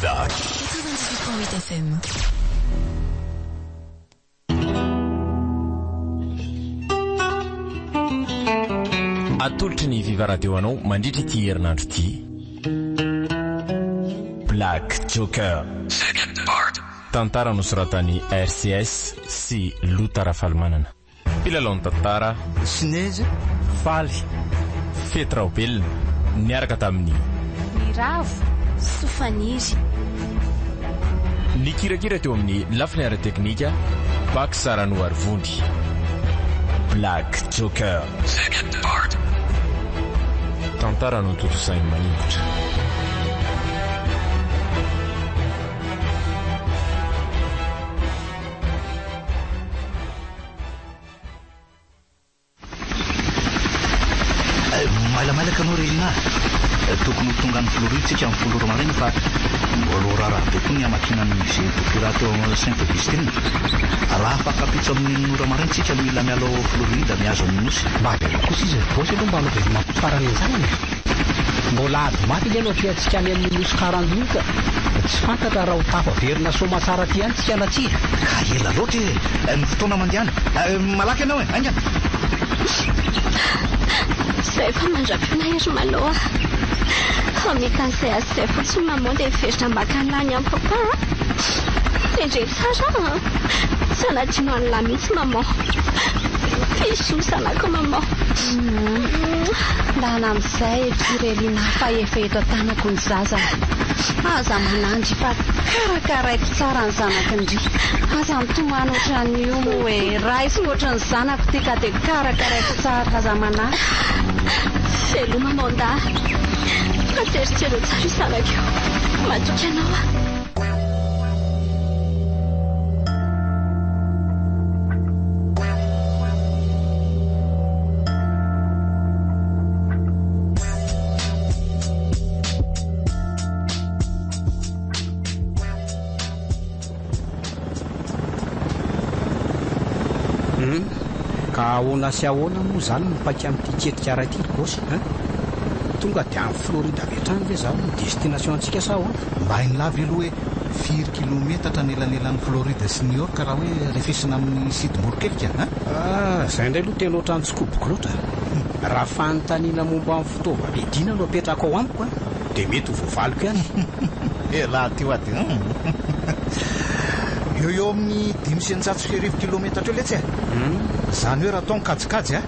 Viva 98.8 FM. Atolotry ny Viva Radio anao mandritra ity herinandro ity. Black Joker Second Part. Tantara nosoratany RCS sy Lota Rafalmanana. Mpilalao tantara Sineza Faly Fetraobelona niaraka tamin'ny Miravo Sofaniry. Ny kirakira teo amin'ny lafiny ara-teknika Baksarano Arvondy. Black Joker Second Part. Tantara no totosainy manimotra. Malamalaka anao Relina, tokony tonga amin'ny Floritsika amin'ny folora maraina fa mbola raraha be koa ny amakinany izay dokirato Saint-Augustine. Raha afakapitso amin'ny nora maraintsika mila mialo Florida miazo amin'ny nosy. Mba avy kosa izy bosy aloha mba aloha mampifarany an'izany. Mbola ady maty ilay no fiantsika any amin'ny nosy 40 minitra. Tsy fantatra raha ho tafaverina soma tsara ty any tsika natsika. Ka ela loatra ny fotoana mandehana. Malaky ianao aingana. Zay fa mandrapiona hery maloha. Amikan'izay azay fotsiny mamondy miveritra mbakan'lany amin'ny papa. Tendre tsara. Sanadino an'la mihitsy maman. Fiso sanako maman. Ndana amin'izay Relina fa efa eto an-tanako ny zaza. Aza manandry fa karakaraiko tsara ny zanako ndry. Aza mitomany ohatran'io hoe raisy ohatran'ny zanako ty ka dia karakaraiko tsara aza manary. Felo mamonda. Ateritrero tsara izanako io. Matoky anao a. Ahoana sy ahoana moa zany mipaika amin'ity ketikara ity bosy tonga dia amin'ny Florida vetrany ve zaho ny destination antsika sa ahoana? Mba hainy lavy aloha hoe 4 kilometatra nelanelan'ny Florida sy New York raha hoe refesina amin'ny Sydney-kelika. Zay indray aloha tena ohatrany tsikoboko loatra. Raha fanontaniana momba amin'ny fitaovam-piadiana no apetraka ao amiko dia mety ho voavaliko ihany. Laha ty hoaty eo amin'ny 500 kilometatra eo letsy zany hoe raha tao nikajikajy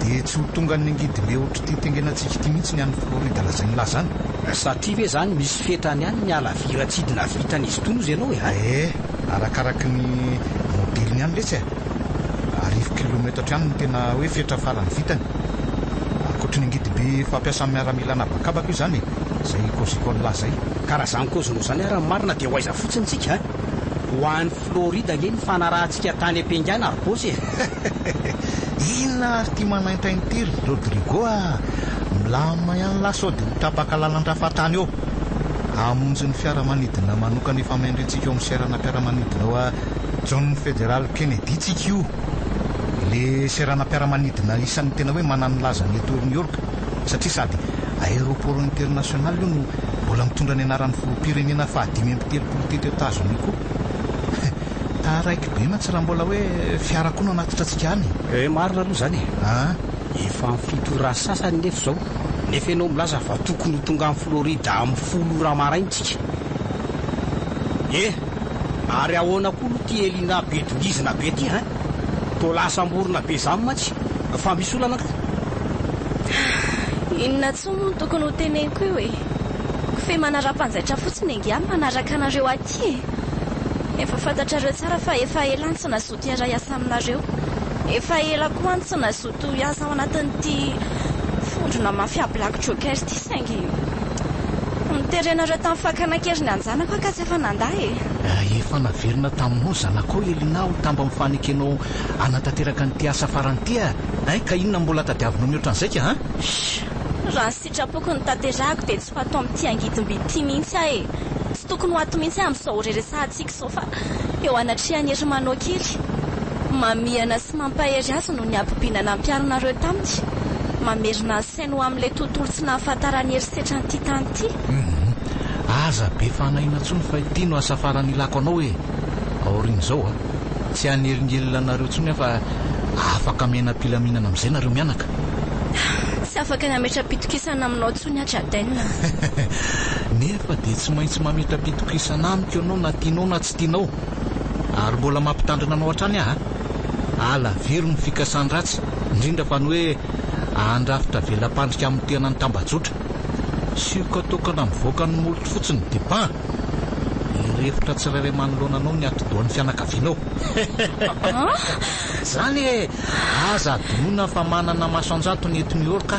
dia tsy ho tonga ny angidimbe ohatry ty tengenantsika ty mihitsy ny any Florida lazainy lazany. Satria ve zany misy fetrany any ny alaviratsidina vitany izy tony izy ianao arakaraky ny modeliny any letsy 10 kilometatra ihany ny tena hoe fetra farany vitany. Akoatry ny angidimbe fampiasa miaramila anabakabaka io zany zay kozikony lazay. Karaha zany kozino zany raha marina dia ho aiza fotsiny tsika ho an'ny Florida ge ny fanarahantsika tany am-piangana ary bosy Inona ary ty manaintainy ty Rodrigo milama ihany laso dia mitapaka lalan-drafatany eo amonjy ny fiaramanidina manokana efa maindrentsika eo amin'ny serana mpiaramanidina eo John Federal Kennedy tsika io le serana mpiaramanidina isan'ny tena hoe manany lazany eto New York satria sady aéroport international io no mbola mitondra ny anaran'ny firenena fa 5 teto États-Unis koa. Taraiky be matsy raha mbola hoe fiara koa no anatitra antsika any. Marina aloha zany efa amin'ny fito raha sasany nefa zao nefa ianao milaza fa tokony ho tonga amin'ny Florida amin'ny 10 raha maraintsika. Ary ahoana koa no ty Elina be dolizina be ty to lasa-mborona be zany matsy fa misy olana ka. Inona tsy moa tokony ho teneniko io fe manara-panjaitra fotsiny angamba manaraka anareo aty efa fantatrareo tsara fa efa ela ny tsy nazoto iara asa aminareo. Efa ela koa ny tsy nazoto iasa ao anatin'ity fondrona mafia Black Joker ty saingy niterenareo tamin'ny fakana-keriny anjanako ka tsy efa nandahy efa naverina taminao zanakao Elina ho tamba mifanekenao anatanteraka nyty asa faranty ka inona mbola tadiavinao mihoatra an'izay ka raha ny sitrapoko ny tanterako dia tsy fatao amin'ity angidimby mihitsy tsy tokony ho ato mihitsy amin'izao reresantsika zao fa eo anatrehany ery manao kely mamiana sy mampahery azy no ny ampibinana ampiaranareo taminy mamerina ny sainy ho amin'ilay tontolo tsy nahafantarany herisetra nyty tany ity aza be fanaina ntsony fa ity no asafarany ilako anao hoe aorin'izao a tsy haneringelina anareo ntsony fa afaka menam-pilaminana amin'izay nareo mianaka. Tsy afaka nametra-pitokisana aminao ntsony Jadena. Nefa dia tsy maintsy mametra-pitokisana amiko ianao na tianao na tsy tianao, ary mbola mampitandrina anao hatrany aho ala very ny fikasan-dratsy, indrindra fa ny hoe andrafitra velam-pandrika amin'ny tena ny tambajotra. Sioka tokana mivoaka ny molotro fotsiny dia ban irefitra tsirairay manoloana anao ny atodohan'ny fianakavianao. Zany e aza donona fa manana maso-anjato ny ento New York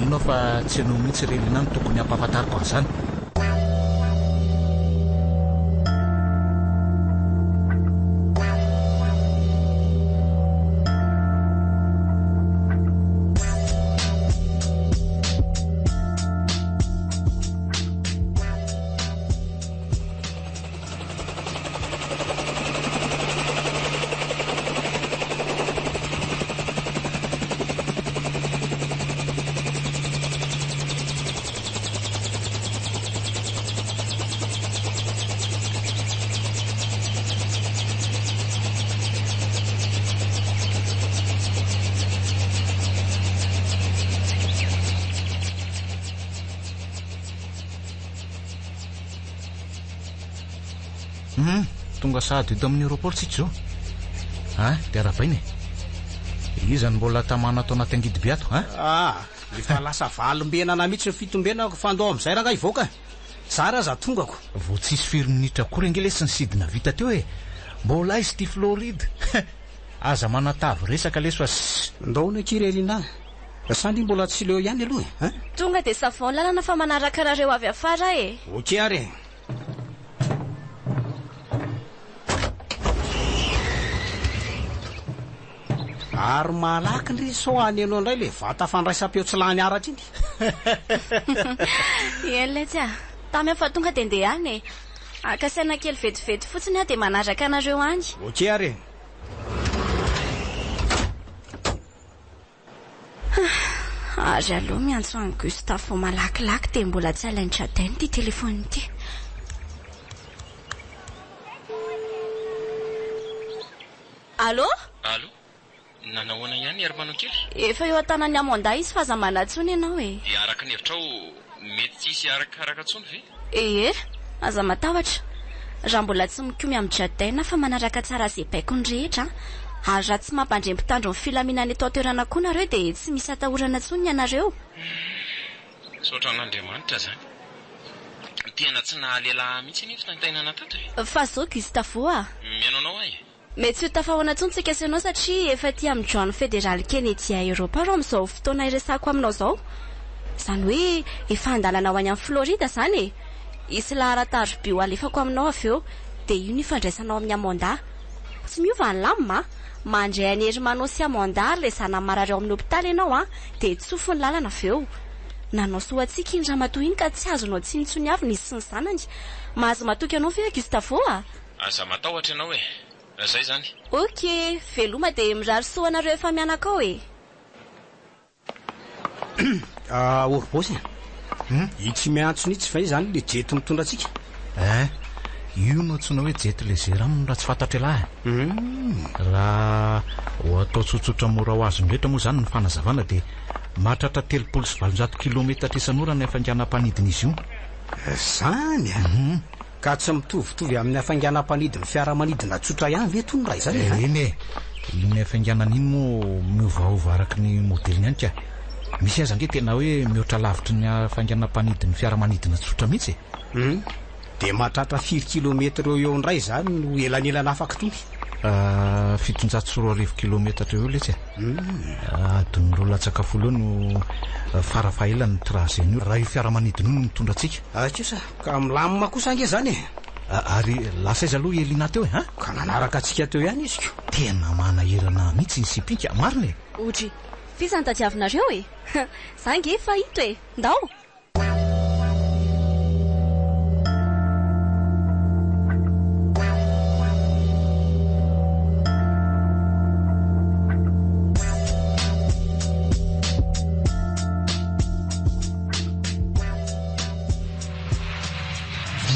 mino fa tsy anao mihitsy relina ny tokony hampahafantariko an'izany. Tonga sahady eto amin'ny aéroport tsika zao dia arabainy izany mbola tamana atao anaty angidy be ato efa lasa valim-benana mihitsy ny fitombenako fandao amin'izay raha ivoaka zara za tongako vao tsisy firy minitra akory angely sy ny sidina vita teo mbola izy ty Floride. Aza manatavy resaka leso ndaona kirelina sandry mbola tsy leo ihany aloha tonga dia savon lalana fa manaraka rareo avy afara okey ary ary malaky ndry soany anao indray le vata fandraisam-peo tsy lany aratra iny. Ela tsy tamy fa tonga dia ndeha any akasaina kely vetivety fotsiny dia manaraka anareo any. okey ary ary aloha miantso any Gustave malakilaky dia mbola tsy alainy Jadena ty telefony ity. Allô? Allô? Nanahoana ihany ary-manao kely? Efa eo an-tanany Amanda izy fa aza manatsony ianao dia araka ny hevitrao mety tsisy arakaraka tsony ve? Aza matahotra raha mbola tsy mikomy amin'ny Jadena fa manaraka tsara izay baiko ny rehetra ary raha tsy mampandrem-pitandro ny filaminana eto an-toerana koa nareo dia tsy misy atahorana tsony ianareo. Saotra an'Andriamanitra zany. Tena tsy nahalehilahy mihitsy ny fitaintainana tato fa zao Gustavo mianao ay mety ho tafahoana tsony tsika sy ianao satria efa tia amin'ny Joan Fédéral Kennedy à Europa rao amin'izao fotoana iresako aminao zao. Izany hoe efa andalana ho any amin'ny Florida zany isy laharan-tarobia ho alefako aminao avy eo dia io ny ifandraisanao amin'ny Amanda. Tsy miova ny lamina mandray anery manao sy Amanda ilay zana marary ao amin'ny hopitaly ianao dia tsofo ny lalana avy eo. Nanao soa antsika iny ramatoa iny ka tsy azonao tsinitsony avy nisy sy ny zanany. Mahazo matoky anao ve Gustavo aza matahotra ianao zay zany. okey veloma dia mirary soa anareo efa mianaka ao bosy itsy miantsony itsy fa izany le jety mitondra atsika io no antsoina hoe jety légère aminy raha tsy fantatra lahy raha ho atao tsotsotra mora ho azo nrehetra moa zany ny fanazavana dia mahatratra 370 kilometatra isan'ora ny hafanganam-panidina izy io zany ka tsy mitovitovy amin'ny hafanganam-panidiny fiaramanidina tsotra ihany ve tony raha izany eny iny hafanganana iny moa miovaova araky ny modeliny ihany ka misy aza nge tena hoe mihoatra lavitry ny hafanganam-panidiny fiaramanidina tsotra mihitsy dia mahatratra 4 kilometatra eo indray zany no elanelana afaka tony 720 kilometatra eo letsy adon'ireo latsaka folo no farafahelany traseny io raha io fiaramanidina io no mitondra atsika akosa ka milamina kosa ange zany ary lasa izy aloha elina teo ka nanaraka atsika teo ihany izy tena manahirana mihitsy ny sipika marina Odry fisany tadiavinareo zange fahito ndao.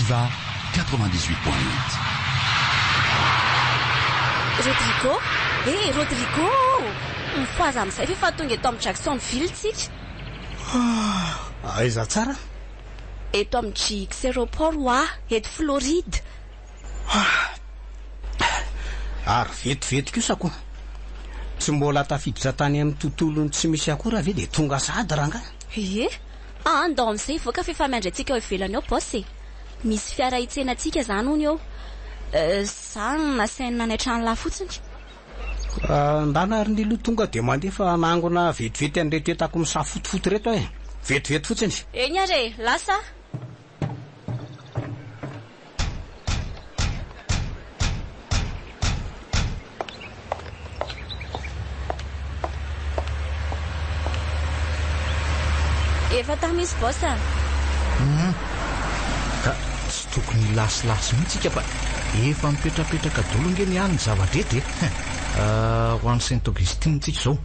Diva 98.8. Rodrigo, Rodrigo, mifoaza amin'izay fa tonga eto amin'ny Jacksonville tsika. Aiza tsara? Eto amin'ny GX Aéroport eto Floride. Ary vetivety kosa koa. Tsy mbola tafiditra tany amin'ny tontolony tsy misy akora ve dia tonga sady ranga. Andao amin'izay voaka fefamandry antsika eo ivelany ao bossy. Misy fiara hitsenantsika zany hony eo. Zany nasaina any an-trano lahy fotsiny. Ndana ary ny loha tonga dia mandefa nangona vetivety an'ireto etako misafotofoto reto e. Vetivety fotsiny. Eny are, lasa. Efa tamisy bossa. Ka tsy tokony lasilasy mihitsy fa efa mipetrapetraka dolo ngeny ihany ny zava-drety ho an'ny Saint Augustine tsika zao.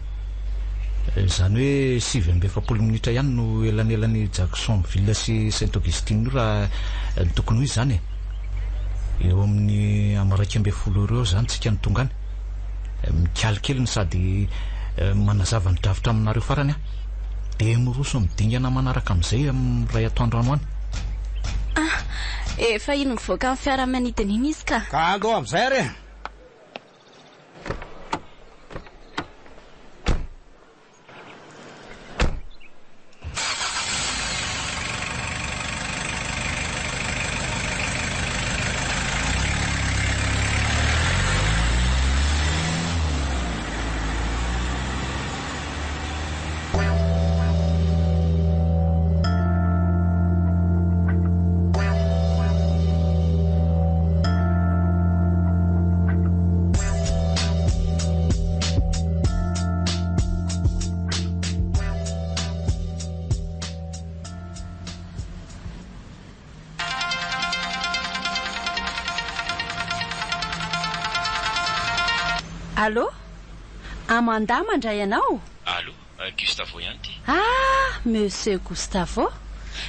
Zany hoe 7-20 minitra ihany no elanelan'ny Jacksonville sy Saint Augustine raha tokony hoy zany. Eo amin'ny amaraika 20 eo zany tsika ny tongany. Mikalikely sady manazava ny davitra aminareo farany dia miroso midingana manaraka amin'izay amin'ny ray atoandro any. Efa ino mivoaka amin'ny fiaramanidina iny izy ka. Ka andao amin'izay ary. Allô? Amanda mandray ianao? Allô, Gustavo ihany ty. Monsieur Gustavo,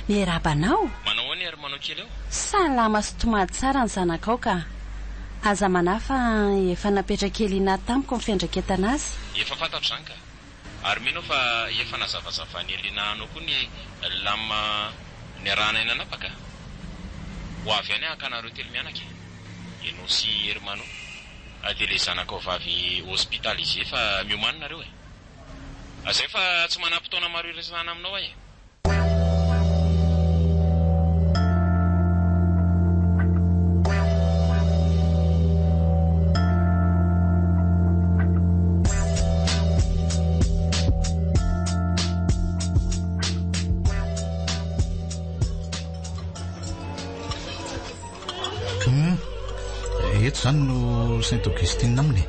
miarabanao? Manao any ary manao kely eo? Salama sy tomady tsara ny zanakao ka. Aza manafa efa napetra kely ina tamiko ny fiandraiketana azy. Efa fantatro zany ka. Ary mino fa efa nazavazava ny elinanao koa ny lama ny arahana eny anapaka. Ho avy any akanareo telo mianaka. Ianao sy Hermano. Dia le zanakao vavy hospitalisé fa miomanina reo Azay fa tsy manam-potoana maro iresana aminao ay. Eto zany no Saint Augustine aminy.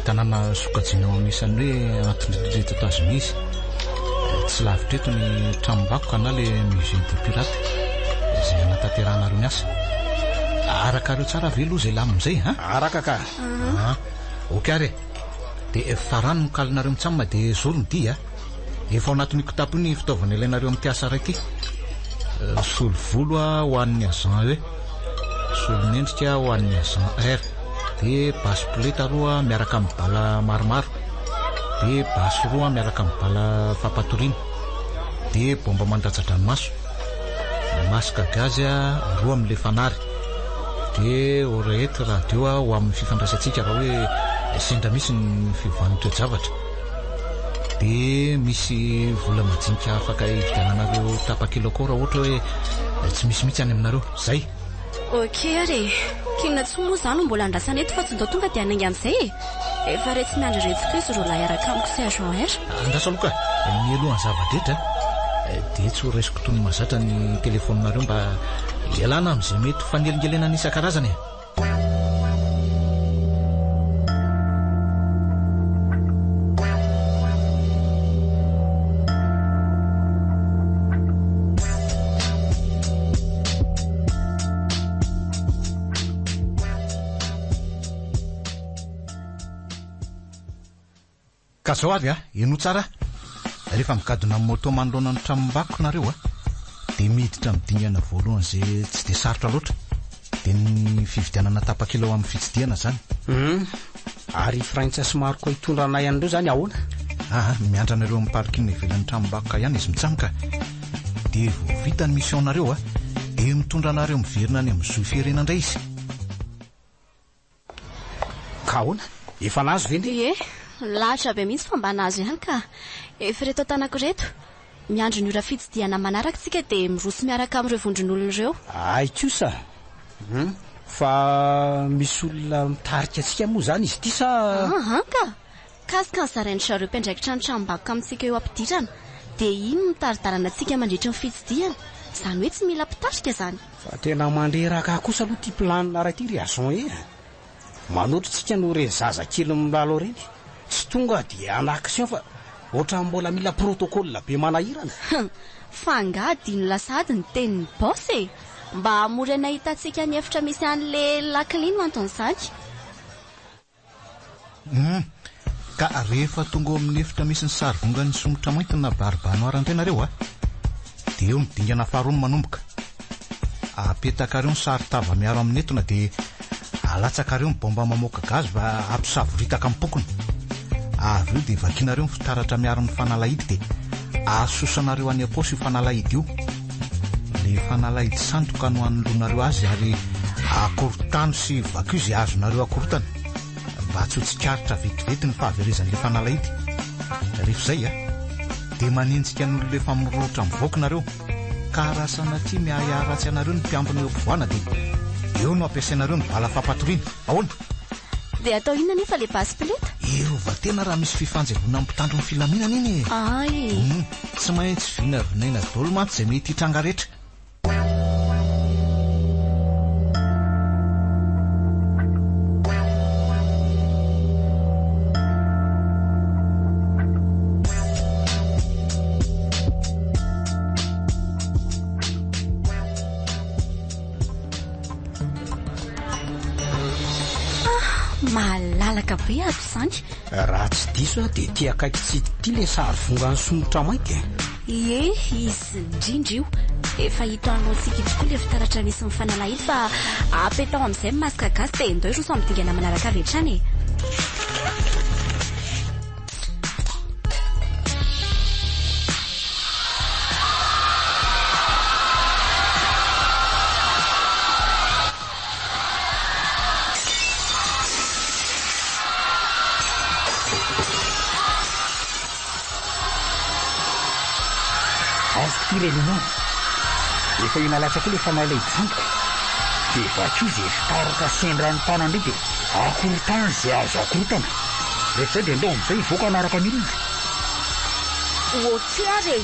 Tanàna sokajiana anisan'ny hoe anatin'ireo États-Unis. Tsy lavitra eto ny tranom-bakoka na le musée des pirates izay anatanteranareo ny asa. Araka reo tsara ve aloha izay lamin'izay araka ka. Ok are. Dia farany nokalinareo mitsamina dia zoro ny dia. Efa ao anatin'ny kitapo ny fitaovana ilainareo amin'ny asa raiky. Solo volo ho an'ny agent hoe. Solonendrika ho an'ny agent R. Dia basy pleta roa miaraka amin'ny bala maromaro. Dia basy roa miaraka amin'ny bala fampatoriana. Dia bomba mandatsa-dranomaso. Masaka gazy roa amin'ilay fanary. Dia orehetra radio ho amin'ny fifandraisantsika raha hoe sendra misy ny fivoan'ny toe-javatra. Dia misy vola majinika afaka hividiananareo tapa-kilo koa raha ohatra hoe tsy misy mihitsy any aminareo. Zay. Ok are, kinona tsy moa zany mbola andrasana eto fa tsy ndao tonga dia anainga amin'izay efa retsy miandry retsika izy roa lahy araka amiko sy agent R. Andrasa aloha ka, mialohan'ny zava-dretra dia tsy ho raisiko toy ny mahazatra ny telefoninareo mba ialana amin'izay mety fanelingelenana isan-karazany. Ka zao avy eno tsara rehefa migadona amin'ny moto manoloana ny tranom-bakoka nareo dia miditra midingana voalohany izay tsy dia sarotra loatra dia ny fividianana tapakila ao amin'ny fitsidiana zany. Ary Frantsa somary koa hitondra anay an'ireo zany ahoana? Miandranareo amin'ny parking ivelan'ny tranom-bakoka ihany izy mitsamoka. Dia vao vita ny missionareo dia mitondra anareo miverina any amin'ny zofirenana indray izy. Ka ahoana? Efa nazo ve ndre? Lahatra be mihitsy fa mba nazo ihany ka efa reto tanako reto miandro ny ora fitsidiana manaraka tsika dia miroso miaraka amin'ireo vondron'olona ireo. Ay kosa. Fa misy olona mitarika antsika moa zany izy ty sa? Ka kasika ny zarain'ny zareo mpiandraikitra ny tranom-bakoka amintsika eo ampidirana dia iny mitaridarana antsika mandritra ny fitsidiana, izany hoe tsy mila mpitarika zany. Fa tena mandreraka kosa aloha ty planina ray ty Riazon manoatra tsika no reny zaza kely milalo reny tsy tonga dia anaction fa ohatra mbola mila protocole be manahirana. Fa angadiny lasady ny tenin'ny boss mba hamory anay hitantsika ny efitra misy an'le laklino anton'izany. Ka rehefa tonga amin'ny efitra misy ny sary vongan'ny somotra mainty na baribanoara an-tenareo dia eo midingana faharoa no manomboka. Apetakareo ny sary tava miaro amin'ny entona dia alatsakareo ny bomba mamoaka gazy mba ampisavoritaka amin'ny pokony. Avy eo dia vakinareo ny fitaratra miaro ny fanalahidy dia asosanareo any am-paosy io fanalahidy io. Le fanalahidy sandoka no anolonareo azy ary akorotano sy vaky izay azonareo akorotana mba tsy ho tsikaritra vetivety ny fahaverezan'le fanalahidy. Rehefa izay dia manenjika n'olona efa miroatra mivoaka nareo ka raha sanatria miaya ratsy anareo ny mpiambina eo ampovoana dia eo no ampiasainareo ny vala fampatoriana. Ahoana? Dia atao inona nefa le baspileta? Erova tena raha misy fifanjevona amin'ny mpitandro ny filaminana iny. Tsy maintsy vinavinaina daholo mantsy izay mety hitranga rehetra. Malalaka be ato izany. Raha tsy diso dia ty akaiky tsy ty le sary vongan'ny somotra mainty. Izy indrindra io efa hita antsika tokoa le fitaratra misy ny fanalahidy fa apetao amin'izay masaka gasy dia indao ireo samy dingana manaraka avy hatrany. Relina efa inalatsaka le fanalahidy sandoka dia vakio izay fitaratra sendran'ny tana indray dia akorotana izay azo akorotana. Rehefa izay dia ndao amin'izay hivoaka anaraka an'ilona. Otiare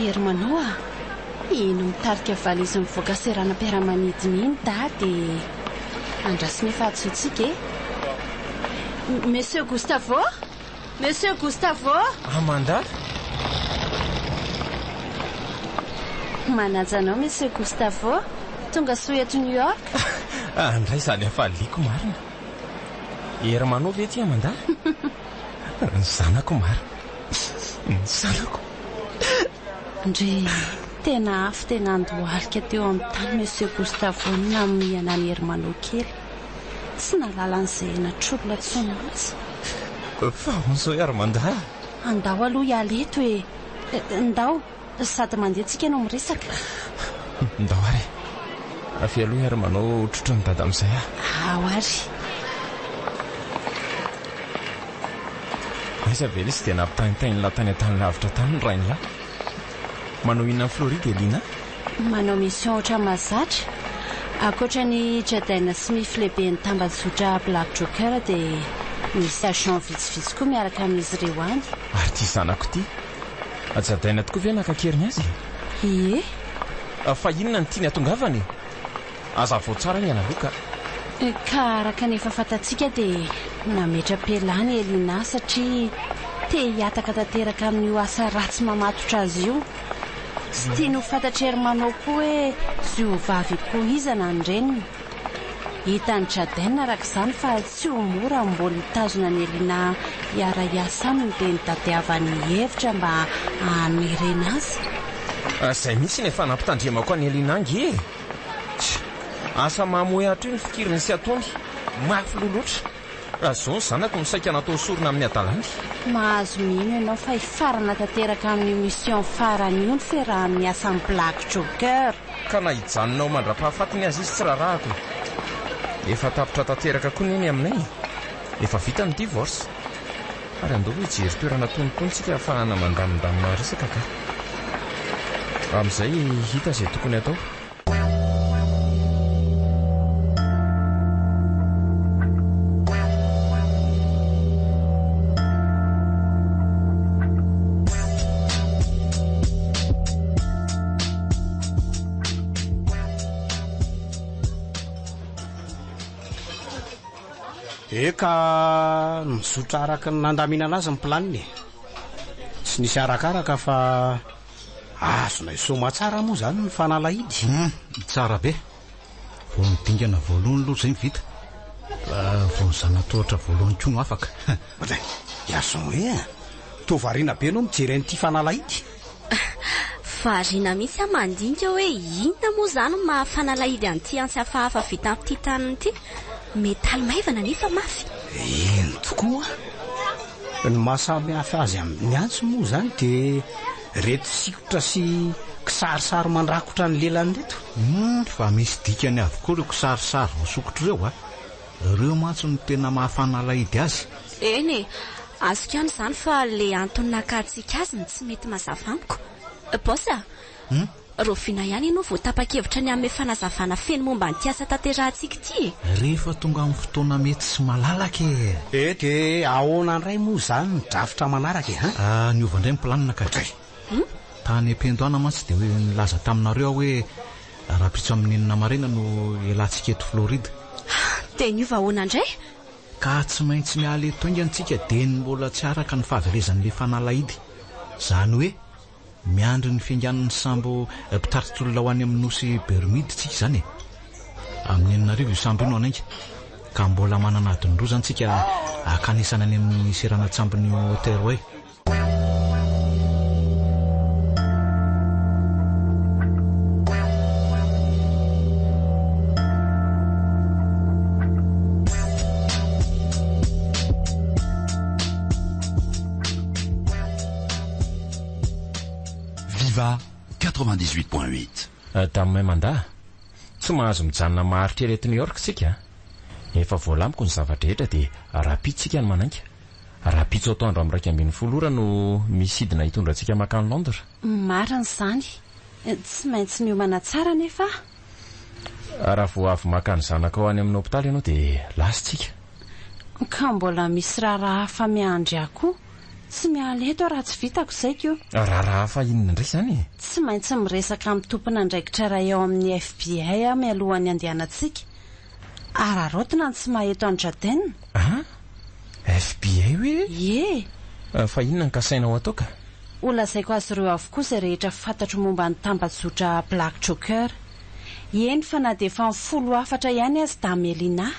Hermanao ino mitarika valizy mivoaka seranam-piaramanidiny iny da dia andrasiny efa atsotsika Monsieur Gustavo? Monsieur Gustavo? Amanda? Manaja anao Monsieur Gustavo? Tonga soa eto New York? Andray izany efa liako marina. Hermanao ve ty Amanda? Ny zanako marina. Ny zanako. Ndry tena afo tena andohalika teo amin'ny tany Monsieur Gustavo namihana ny Hermanao kely. Tsy nalala an'izay natrolona tsona mihitsy. Fa onso Amanda. Andao aloha ialeto ndao sady mandehantsika no miresaka. Ndao ary. Afy aloha Hermanao trotro ny dada amin'izay Ao ary. Aiza ve izy dia nampitainitainy tany an-tany lavitra tany ny rainy manao inona ny Floride Elina? Manao mission oatra mahazatra. Akoatra ny Jadaina Smith lehibe ny tambazotra Black Joker dia misy agent vitsivitsy koa miaraka amin'izy ireo any. Ary ty zanako ty Ajadaina tokoa ve nakakeriny azy? Ie, Fa inona ny tiany atongavany? Aza vao tsara ny analoka. ka araka nefa fatatsika dia nametra-pelany Elina satria te hiataka tanteraka amin'io asa ratsy mamatotra azy io. Sy tiany ho fantatry ery manao koa hoe zio vavy koa iza na ny reniny. Hitany Jadaina araka izany fa tsy ho mora mbola hitazona ny Elina hiara-iasa aminy dia nitadiavany hevitra mba hanorena azy. Izay mihitsy ny efa nampitandremako any Elina angy e. Asa mamoehatra io ny fikiriny sy ataony. Mafy loloatra. Zao ny zanako misaika natao sorona amin'ny adalany. Mahazo mino ianao fa hifarana tanteraka amin'ny mission farany io ny fiarahan'ny asan'ny Black Joker. Ka na hijanonao mandra-pahafatiny azy izy tsy rarahako. Efa tapitra tanteraka koa neny aminay. Efa vita ny divorce. Ary andao hoe hijery toerana tonokony tsika ahafahana mandamindamina resaka ka. Amin'izay hita izay tokony atao. Eka mizotra araka ny nandaminana azy ny planiny. Tsy nisy arakaraka fa azona isoma tsara moa zany ny fanalahidy. Tsara be. Vao midingana voalohany loha zay vita. Vao nizanatohatra voalohany koa no afaka. Iason hoe tovariana be no mijery an'ity fanalahidy. variana mihitsy mandinika hoe inona moa zany mahafanalahidy an'ity ansy hafahafa vita amin'ity taniny ity. Metaly maivana nefa mafy. Eny tokoa. Ny mahasamy hafa azy amin'ny antso moa zany dia reto sikotra sy kisarisary mandrakotra ny lelany reto. Fa misy dikany avokoa ireo kisarisary voasokotro ireo ireo mantsy no tena mahafanalahidy azy. Eny azoko ihany izany fa le antony nakatsika azy ny tsy mety mazava amiko. Bosa Rofina ihany ianao vao tapa-kevitra ny amin'ny fanazavana feno momba ny asa tanterahantsika ity. Rehefa tonga amin'ny fotoana mety sy malalaka dia ahoana indray moa zany ny drafitra manaraka niova indray ny planina ka tany ampendoana mantsy dia hoe nilaza taminareo aho hoe raha-pitso amin'ny enina marena no elantsika eto Florida. Dia niova ahoana indray? Ka tsy maintsy miala eto ingantsika dia ny mbola tsy araka ny fahaverezan'le fanalahidy. Zany hoe miandry ny fianganan'ny sambo mpitaritra olona ho any amin'ny nosy Bermude tsika zany amin'ny 9 io sambo ino anainga ka mbola manana adin'roa zany tsika akanisana any amin'ny seranantsambony hotel hoe. Viva 98.8. Tamin'ny mandaa tsy mahazo mijanona maharitra ereto New York tsika. Efa voalamiko ny zavatra dia rapitsika ny manaiky. Rapitso atao andro amin'ny 12 ora no misidina hitondra antsika makany Londres. Marina izany. Tsy maintsy miomana tsara nefa. Raha vao avy makany zanaka ao any amin'ny hopitaly ianao dia lasitsika. Ka mbola misy raharaha hafa miandry akoho. Tsy miala eto raha tsy vitako zaiko. Raharaha hafa inona indray zany? Tsy maintsy miresaka amin'ny tompona andraikitra iray ao amin'ny FBI mialohan'ny andehanantsika. Ararotina ny tsy maheto any Jadaina. FBI hoe? Ie. Fa inona ny kasainao atao ka? Olazaiko azy ireo avokoa izay rehetra fantatro momba ny tambazotra Black Joker. Eny fa na dia efa 14 ihany azy Elina.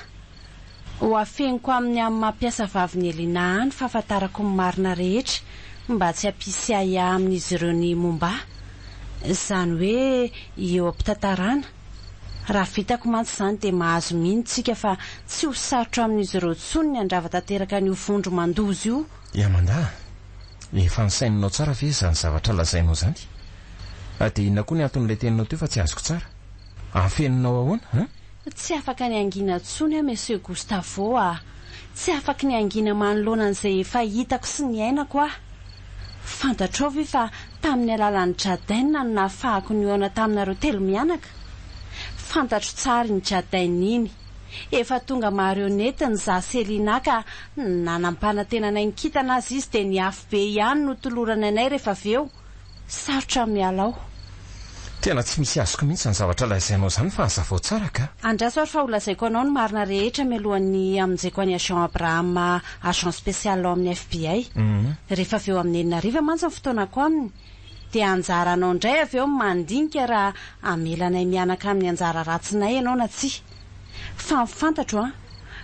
Ho afeniko amin'ny mampiasa vaviny Elina any fahafantarako ny marina rehetra mba tsy hampisy aya amin'izy ireo ny momba. Izany hoe eo ampitantarana. Raha vitako mantsy izany dia mahazo mintsika fa tsy ho sarotra amin'izy ireo tsony ny andrava tanteraka ny vondro mandozy io. Mandaa, efa nisaininao tsara ve izany zavatra lazainao zany? Dia inona koa ny anton'ilay teninao teo fa tsy azoko tsara? Afeninao ahoana? Tsy afaka ny angina tsony Monsieur Gustavo Tsy afaka ny angina manoloana an'izay efa hitako sy ny ainako Fantatrao ve fa tamin'ny alalan'ny Jadaina no nahafahako ny oana taminareo telo mianaka. Fantatro tsara ny Jadaina iny. efa tonga marionnette ny Selina ka nanampanantenanay nikitana azy izy dia niafy be ihany no tolorana anay rehefa avy eo. Sarotra mialao. Tena tsy misy azoko mihitsy ny zavatra laisainao izany fa hazavao tsara ka. Andraso fa holazaiko anao ny marina rehetra mialohan'ny amonjeko any agent Abraham agent spécial ao amin'ny FBI. Rehefa avy eo amin'ny 9 mantsy ny fotoanako aminy dia anjara anao indray avy eo mandinika raha amelanay mianaka amin'ny anjara ratsinay ianao na tsia. Fa mifantatro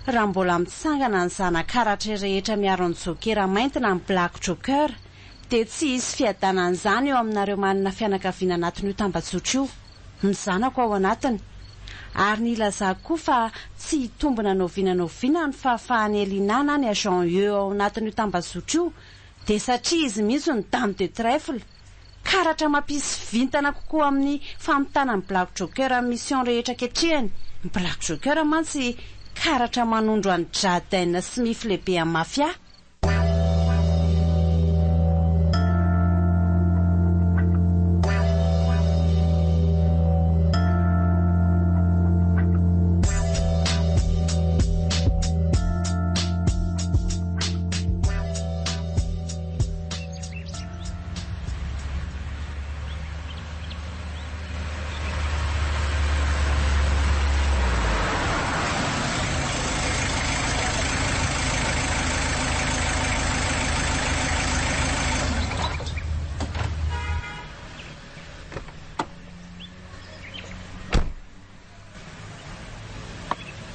raha mbola mitsangana ny zana-karatra rehetra miaro ny jokera mainty na ny Black Joker dia tsy hisy fiadanan'izany eo aminareo manana fianakaviana anatin'io tambazotra io, mizanako ao anatiny. Ary nilazako koa fa tsy hitombona noviana ny fahafahan'ny Elina na ny agent eo ao anatin'io tambazotra io dia satria izy mihitsy ny dame de trèfle. Karatra mampisy vintana kokoa amin'ny famitana ny Black Joker amin'ny mission rehetra ketrehany. Ny Black Joker mantsy karatra manondro an'ny Jaden Smith lehibe amin'ny mafia.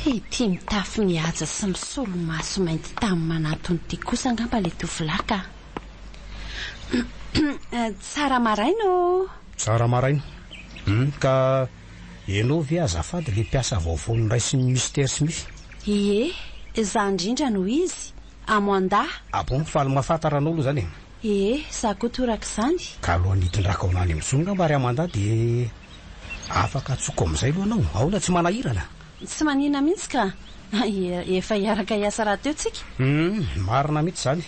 Ity mitafy mihaja sy misolo maso mainty tamin'ny manatony ty kosa angamba le tovolahy. Tsara maraina. Tsara maraina. Ka ianao ve azafady le mpiasa vaovaon'ny raisin'ny Mr Smith? Ie, za indrindra no izy. Amoanda. Bon, fa mahafantaranao zany. Ie, za koa toraka izany. Ka aloha nitondraka ao nany amin'izony ngamba ry Amanda dia afaka atsoko amin'izay aloha anao. Aona tsy manahirana. Tsy manina mihitsy ka. Efa hiaraka hiasa raha teo tsika. Marina mihitsy zany.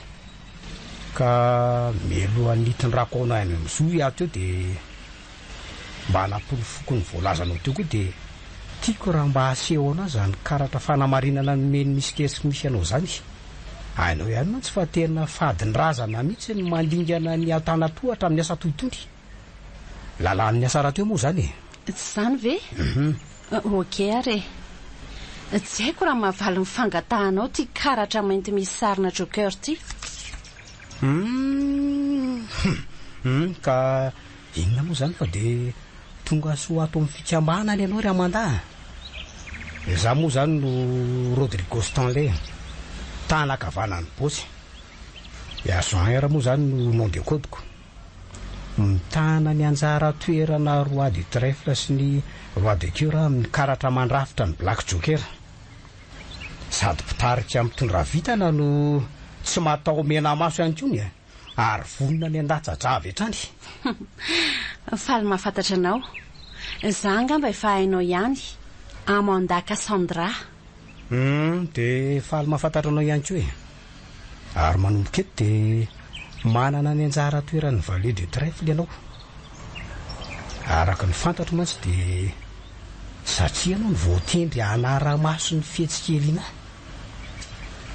Ka mialoha nitondrako ao nany amin'izony ato eo dia mba hanapolofoko ny voalazanao teo koa dia tiako raha mba aseho ana zany karatra fanamarinana nomeny misy kesika misy anao zany. Hainao ihany mantsy fa tena fadiny razana mihitsy ny mandingana ny atanatohatra amin'ny asa tohitondry. Lalan'ny asa raha teo moa zany. Tsy zany ve? Ok are. Tsy haiko raha mahavaly mifangatahanao ty karatra mainty misy sarina Joker ty. Ka inona moa zany fa dia tonga soa ato amin'ny fikambana ny ianao ry Amanda. Za moa zany no Rodrigo Stanley, tanakavanan'ny bosy. Agent moa zany no nom de code-ko. Mitana ny anjara toerana roi de trèfle sy ny roi de cœur amin'ny karatra mandrafitra ny Black Joker. Sady mpitarika mitondra vitana no tsy matao mena maso ihany koa ny ary vonina ny andatsajavy hatrany. Faly mahafantatra anao. Za angamba efa hainao ihany. Amanda Cassandra. Dia faly mahafantatra anao ihany koa. Ary manomboka eto dia manana ny anjara toeran'ny valet de trèfle ianao. Araka ny fantatro mantsy dia satria ianao ny voatendry anara-maso ny fihetsika Elina.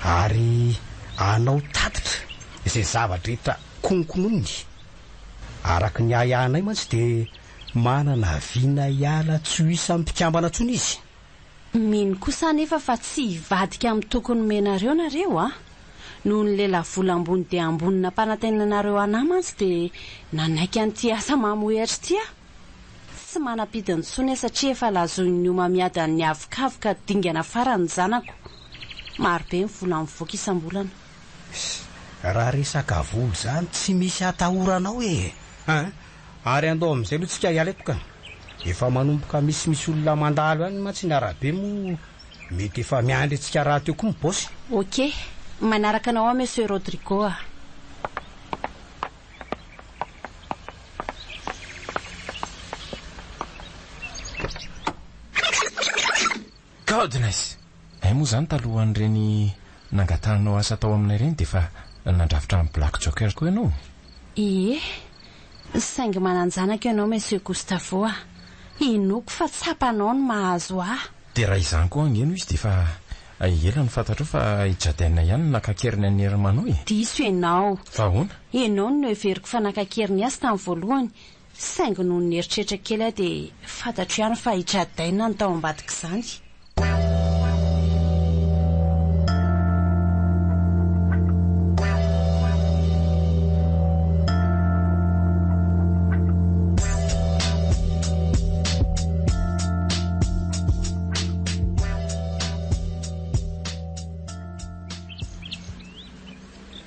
Ary anao tatitra izay zavatra rehetra konkononiny. Araka ny ahiahanay mantsy dia manana viana hiala tsy ho isa mpikambana tsony izy. Mino kosa nefa fa tsy hivadika amin'ny tokony menareo nareo noho ny lela vola ambony dia ambonina mpanantenanareo anahy mantsy dia nanaiky an'ity asa mamohetra ity. Tsy manapidiny tsony satria efa lazoin'ny oma miady ny avokavoka dingana farany zanako. Marobe ny vola mivoaka isam-bolana. Raha resaka vola zany tsy misy atahoranao Ary andao amin'izay aloha tsika hiala eto ka. Efa manomboka misy olona mandalo ihany mantsy ny arabe moa mety efa miandry antsika raha teo koa ny bosy. Ok, manaraka anao ao Monsieur Rodrigo. Goodness. Moa zany talohan'ireny nangatananao asa tao aminay ireny dia efa nandrafitra amin'ny Black Joker koa ianao. Ie, saingy mananjanaka ianao Monsieur Gustavo. Inoko fa tsapanao ny mahazo dia raha izany koa angeno izy dia fa ela ny fantatro fa ijadaina ihany nakakeriny any Hermanao e. Diso ianao. Fa ahoana? Ianao no everiko fa nakakeriny azy tamin'ny voalohany. Saingy noho ny eritreritra kely aho dia fantatro ihany fa ijadaina ny tao ambadika izany.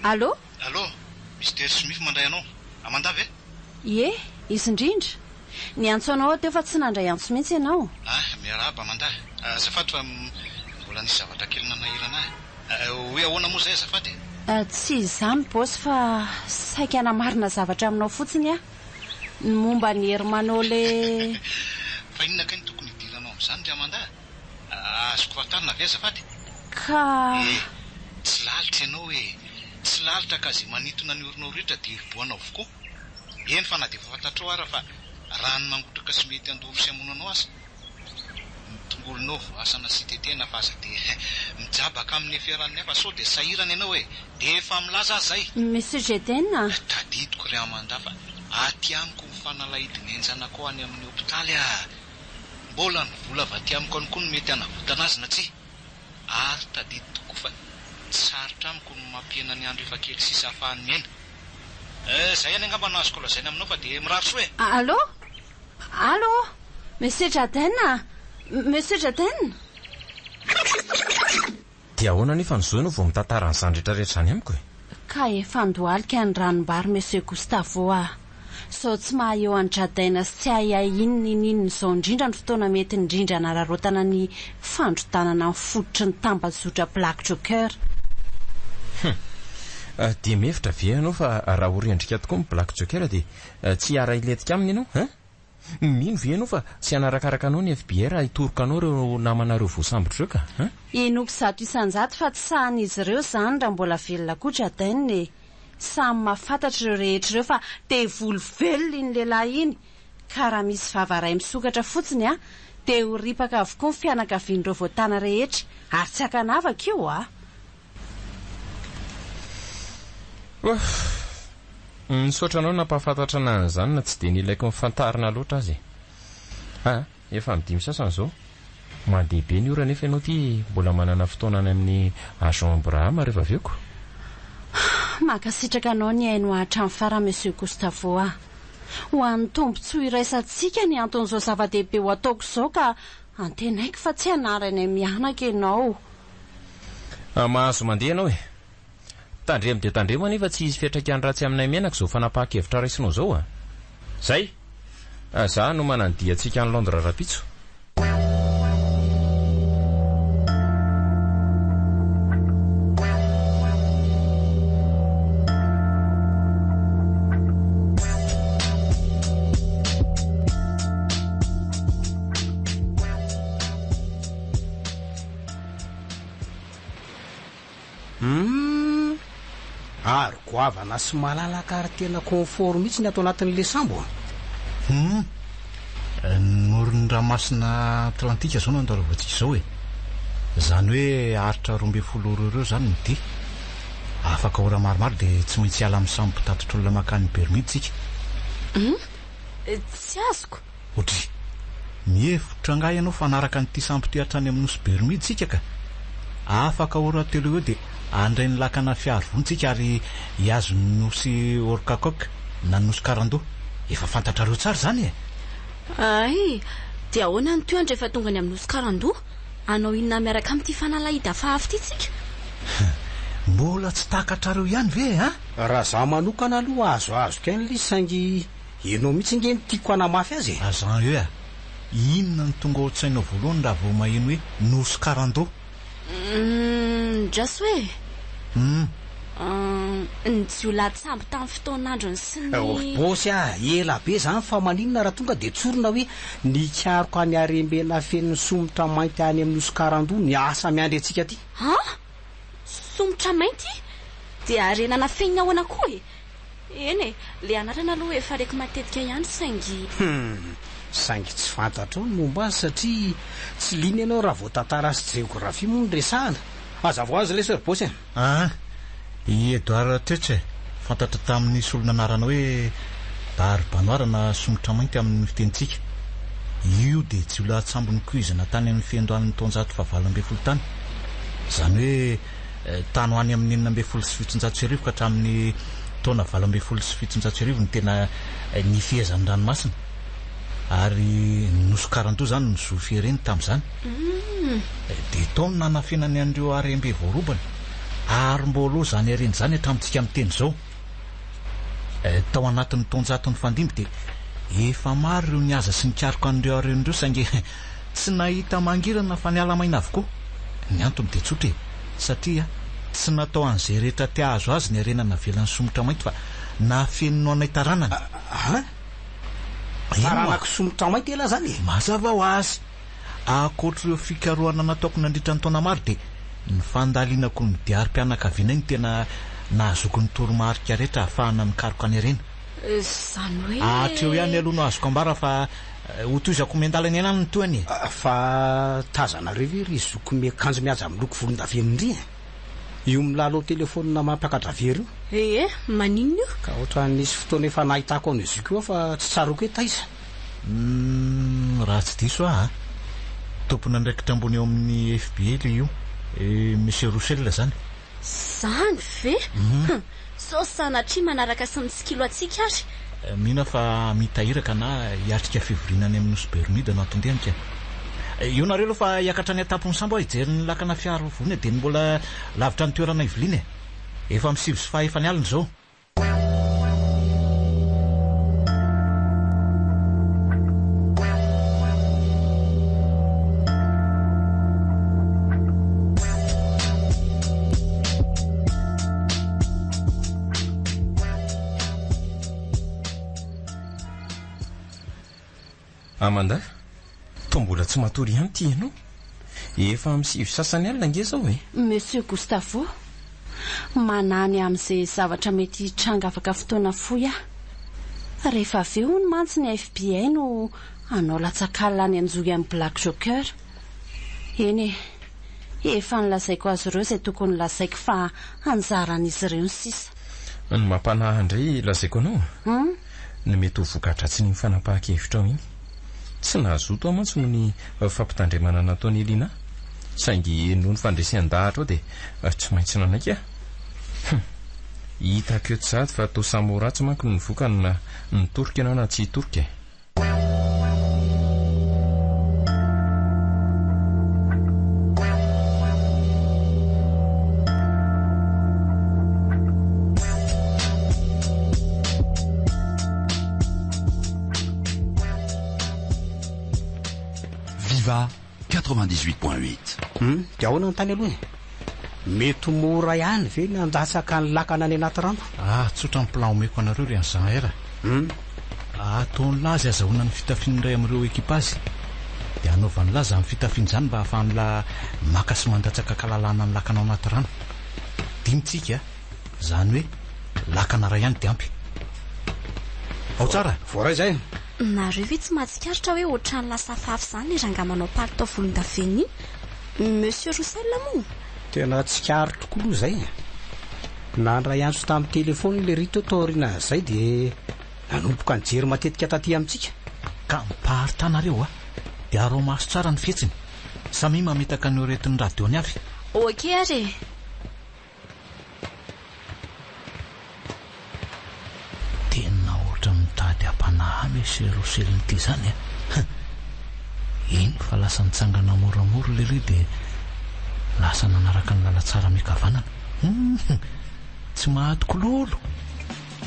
Allô? Allô, Mr Smith mandray anao. Amandavy e? Ie, izy indrindra. Ny antso anao teo fa tsy nandray antso mihitsy ianao. Miarahaba amandahy. Azafady fa mbola nisy zavatra kely nanahirana ahy. Hoe ahoana moa zay azafady? Tsy izany bosy fa saika anamarina zavatra aminao fotsiny a. Ny momba ny Hermanao le... Fa inona kay ny tokony hidiranao amin'izany ry amandahy? Azoko fantarina ve azafady? Ka... Tsy lalitra ianao hoe tsy lalitra ka izay manitona ny orinao rehetra dia hiboanao avokoa. Eny fa na dia fantatrao ara fa raha ny mangotraka sy mety andoro sy amonanao aza. Ny tongolonao voasana sy tetena fa aza dia mijabaka amin'ny fiaran'ny hafa sao dia sahirana ianao hoe dia efa milaza azy zay. Monsieur Jedena. Tadidiko ry amandahy fa aty amiko mifanalahidiny enjanako any amin'ny hopitaly mbola ny vola avy aty amiko any koa no mety hanavotana azy na tsy. Ary tadidiko fa sarotra amiko no mampiena ny andro efa kely sisa hafahany miaina. Zay any angamba no azoko lazaina aminao fa dia mirary soa e. Allô? Allô? Monsieur Jadena? Monsieur Jadena? Dia ahoana nefa nyzao ianao vao mitantara ny zany rehetrarehetra izany amiko e? Ka efa andohalika ny ranom-bary Monsieur Gustavo sao tsy maha eo any Jadena sy tsy ahay inona izao indrindra ny fotoana mety indrindra nararotana ny fandrotanana ny fototry ny tambazotra Black Joker. Dia mefitra ve ianao fa raha horendrika tokoa ny Black Joker dia tsy hiara hiletika aminy ianao? Mino ve ianao fa tsy hanarakaraka anao ny FBI raha hitoroka anao ireo namanareo voasambotra ka? Enoky zato isanjato fa tsy sahan'izy ireo izany raha mbola velona koa Jadena. Samy mahafantatra ireo rehetra ireo fa te volo velona iny lehilahy iny. Ka raha misy vavaray misokatra fotsiny dia ho ripaka avokoa ny fianakavian'ireo voatana rehetra ary tsy hakanavaka io Nisaotra anao nampahafantatra an'izany na tsy dia nilaiko mifantarina loatra azy. Efa midimy sasany izao. Mandehibe ny ora nefa ianao ty mbola manana fotoana any amin'ny Agent Abraham rehefa aveko. Makasitraka anao ny haino hatramin'ny farany Monsieur Gustavo ho an'ny tombontsoa iraisantsika ny anton'izao zava-dehibe ho ataoko izao ka antenaiko fa tsy hanarany mianaka ianao. Mahazo mandeha ianao e. Tandremo dia tandremo anefa tsy izy fiatraikany ratsy aminay menaka izao fanapahan-kevitra raisinao izao Zay, za no manandia antsika any Londres rapitso. Ary goavana sy malalaka ary tena confort mihitsy ny ato anatin'le sambo Norin'ny ranomasina Atlantika zao no andarovatsika izao Zany hoe aritra 12 ireo zany ny dia afaka ora maromaro dia tsy maintsy ala amin'ny sambo tatitra olona makany Bermude tsika. Tsy azoko. Otry mihevitra ngahy ianao fanaraka n'ity sambo ty hatrany amin'ny nosy Bermude tsika ka afaka ora telo eo dia andray ny lakana fiarovontsika ary hiazo ny nosy Orcakok na nosy Karando. Efa fantatrareo tsara zany Ay, dia ahoana ny toandra efa tonga ny amin'ny nosy Karando? Anao inona miaraka amin'ity fanalahida fahafy ity tsika? Mbola tsy takatrareo ihany ve raha za manokana aloha azoazo kay ny saingy ianao mihitsy nge tiako anamafy azy azan eo inona ny tonga ao an-tsainao voalohany raha vao maheno hoe nosy Karando? Jasy hoe ny jiolahy sambo tamin'ny fotoan'androny sy ny bosy ela be zany fa maninona raha tonga dia tsorona hoe nikaroko any arembena fen'ny somotra mainty any amin'ny nosy Karando ny asa miandry antsika ty. Somotra mainty? Dia arenana fenina ahoana koa eny le anarana aloha efa reko matetika ihany saingy saingy tsy fantatra ny momba azy satria tsy liny ianao raha vao tantara sy géographie moa ny resahana. Azavo azy le sir bosy i Edouard Tetse fantatra tamin'ny solona anarana hoe Bary Banoarana somotra mainty amin'ny fitenitsika. Io dia tsy olona atsambony cuisine tany amin'ny fiandohan'ny taonjato fahavalo ambin'ny folo tany. Izany hoe tany ho any amin'ny 1970 ka hatramin'ny taona 1970 ny tena nifehezan'ny ranomasina. Ary nosokaran-doha zany ny zo fireneny tamin'izany. Dia taona nanafenany an'ireo arembe voarobana ary mbolo zany areny zany hatramintsika amin'ny teny izao. Tao anatin'ny taonjaton'ny fandimby dia efa maro ireo niaza sy nikaroka an'ireo aren'ireo saingy tsy nahita mangirana fa niala maina avokoa. Ny antony dia tsotra satria tsy natao an'izay rehetra tia azo azy ny arenana velan'ny somotra mainty fa nafenino anay taranany. Taranako somotra mainty ela zany. Mazava ho azy akoatr'ireo fikarohana nataoko nandritra ny taona maro dia ny fandalinako ny diarim-pianakaviana ny tena nahazoko ny toromarika rehetra ahafahana mikaroka ny arena. Zany hoe hatreo ihany aloha no azoko ambara fa hotozako miandalany ihany ny toany. Fa tazanareo ry zoko miakanjo mihaja amin'ny loko volondavenindry io milalao telefônina mampiakatra very io. Maninona io? Ka ohatra nisy fotoana efa nahitako any izy koa fa tsy tsaroko hoe taiza. Raha tsy diso tompona ndraikitra ambony eo amin'ny FBL io Monsieur Roussel zany. Zany ve? So sanatria manaraka sy mitsikilo atsika ary. Mihina fa mitahiraka na hiatrika fivorianany amin'ny nosy Bermude no atondehanika. Io nareo aloha fa hiakatra ny atapony sambo hijery ny lakana fiara vony dia mbola lavitra ny toerana iviliana. Efa amin'ny 5 sy 5 alina izao. Amanda, tombola tsy matory ihany ty ianao. Efa amin'ny 5 sasany alina nge zao e. Monsieur Gustavo, manany amin'izay zavatra mety tranga afaka fotoana fohy rehefa avy eo ny mantsy ny FBI no anao latsakalina any anjoy amin'ny Black Joker. Eny efa nilazaiko azy ireo izay tokony lazaiko fa anjaran'izy ireo ny sisa. Ny mampanahy indray lazaiko anao ny mety ho vokatra tsy ny mifanapahan-kevitra ao iny. Tsy nahazoto mantsy no ny fampitandremana nataony Elina saingy noho ny fandresian-dahatra ao dia tsy maintsy nanaiky hitako eo tsy zady fa atao samoratsy manko ny vokany na nitorika ianao na tsy hitorika. Viva 98.8. Dia ahoana ny tany aloha mety mora ihany ve ny andatsaka ny lakana any anaty rano? Tsotra ny plan omeko anareo ry an'izany era. Ataony lazy azahoana ny fitafiana iray amin'ireo ekipazy dia anaovany lazy amin'ny fitafiana izany mba ahafahanyla maka sy mandatsaka kalalana ny lakana ao anaty rano. Dimitsika izany hoe lakana ray ihany dia ampy. Ao tsara voaray izay. Nareo ve tsy mahatsikaritra hoe ohatrany lasa fafy zany ny rangamanao palitao volondavenona iny Monsieur Roussel moa? Tena tsikary tokoa aloha izay. Nandray anso tamin'ny telefôny ilay rito tao aoriana izay dia nanomboka nijery matetika taty amintsika. Ka mipaharitanareo dia arao maso tsara ny fihetsiny. Samy mametaka ny oretin'ny radiony avy. Ok ary. Tena ohatra mitady ampanahy Monsieur Roussel n'ity zany iny fa lasa nitsangana moramora le ry dia lasa nanaraka ny lala tsara mikavanana. Tsy mahatoky lolo.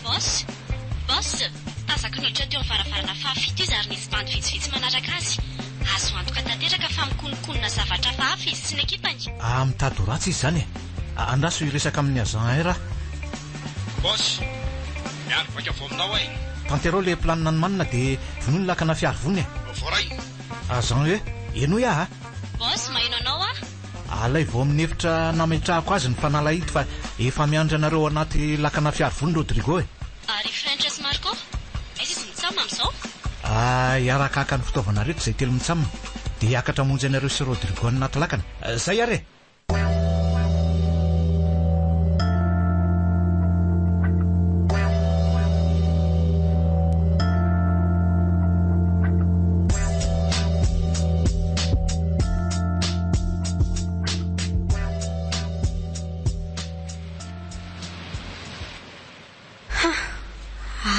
Boss, tazako niditra teo amin'ny varavarana fahafito izy ary nisy bandy vitsivitsy manaraka azy. Azo antoka tanteraka fa mikonikonina zavatra fahafy izy sy ny ekipany. Mitady ratsy izy zany andaso iresaka amin'ny agent era. Boss, miaro baka vao aminao ay. Tanterao le planina ny manina dia vonoiny lakana fiaro vony voaray. Agent hoe eno ia Boss, mahino anao alay vao amin'ny hevitra nametrahako azy ny fanalahito fa efa miandry anareo anaty lakana fiaro vony Rodrigo Ary Frances Marco, izy nitsama amin'izao? Iarakaka ny fitaovana rehetra izay telo mitsamina dia hiakatra monjy anareo sy Rodrigo any anaty lakana. Zay are.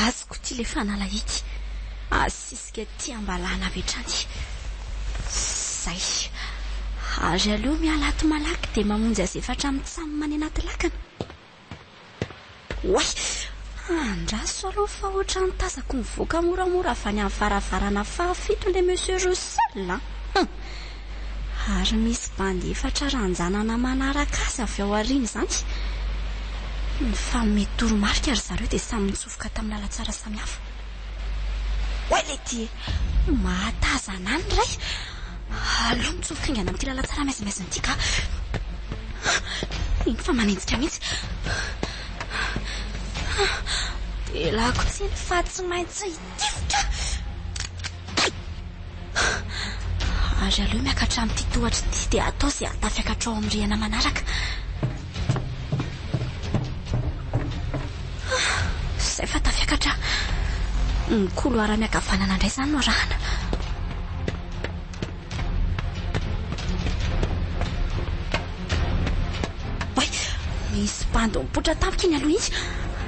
Azoko ty le fanalahity asisika ty ambalana avetrany zay ary aleo mialato malaky dia mamonjy azy efatra mitsamy many anaty lakana. Oay andraso aloha fa ohatra ny tazako mivoaka moramora avy any amin'ny varavarana fahafito le monsieur Roussel ary misy bandy efatra ranjanana manaraka azy avy ao aoriana izany. Fa metoromarika ary zareo dia samy mitsofoka tamin'ny lalatsara samihafa. Oay lety mahatazana any ray aleo mitsofoka ingana amin'ity lalatsara maizimaiziny ity ka iny fa manenjika mihitsy dia lako tsiny fa tsy maintsy hitifitra ary aleo miakatra amin'ity tohatra ity dia atao izay atafiakatra ao amin'ny rihana manaraka. Zay fa tafiakatra mikolo ara-miakavanana indray izany no arahana. Oay misy bandy mipoitra tampoka iny aloha izy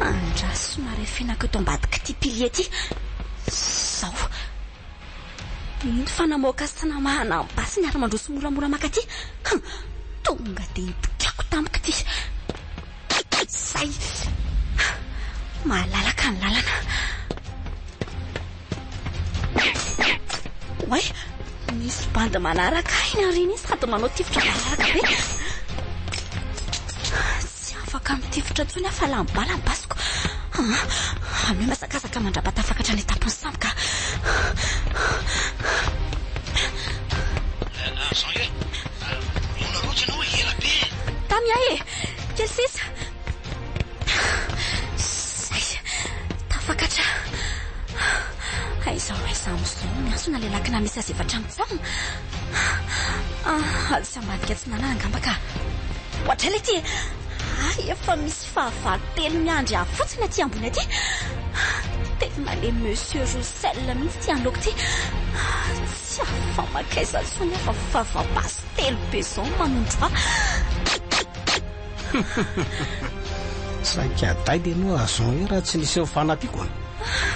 andraso narefinako eto ambadika ity pilie ity zao iny fa namoaka sy namanambasiny ary mandroso moramora makaty tonga dia hipokako tampoka ity zay mahalalaka ny lalana. Oay misy bandy manaraka iny ariny sady manao tifitra malaraka be tsy afaka mitifitra ntsony afa lambala ny basiko amy masakazaka mandrabatafakatra ny etapony samboka. Tamia e kely sisa tafakatra aizao amizao miasona le lakina misy azy efatra mitsamina azy sy ambadika tsy nanana angamba ka ohatray le ty efa misy fahavalotelo miandry avy fotsiny aty ambony aty tena le monsieur Roussel mihitsy ty anloko ty tsy afamakaiza tsony afa favabasy telo be zao manondro saikaday dia no azon hoe raha tsy nisy fanampiako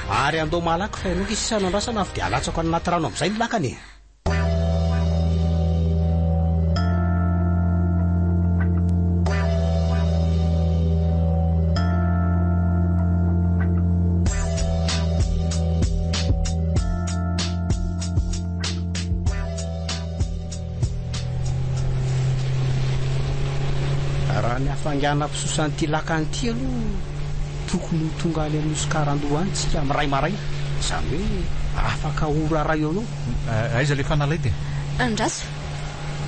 ary andao malaky fa inoka isisano andrasana avy dia alatsako any anaty rano amin'izay ny lakany. Raha ny afangana mpisosanyity lakanyity aloha tokony tonga any amin'ny sokarandoha any tsika amin'ny ray maraina izany hoe afaka ora ray eo eo. Aiza le fanalay dia andraso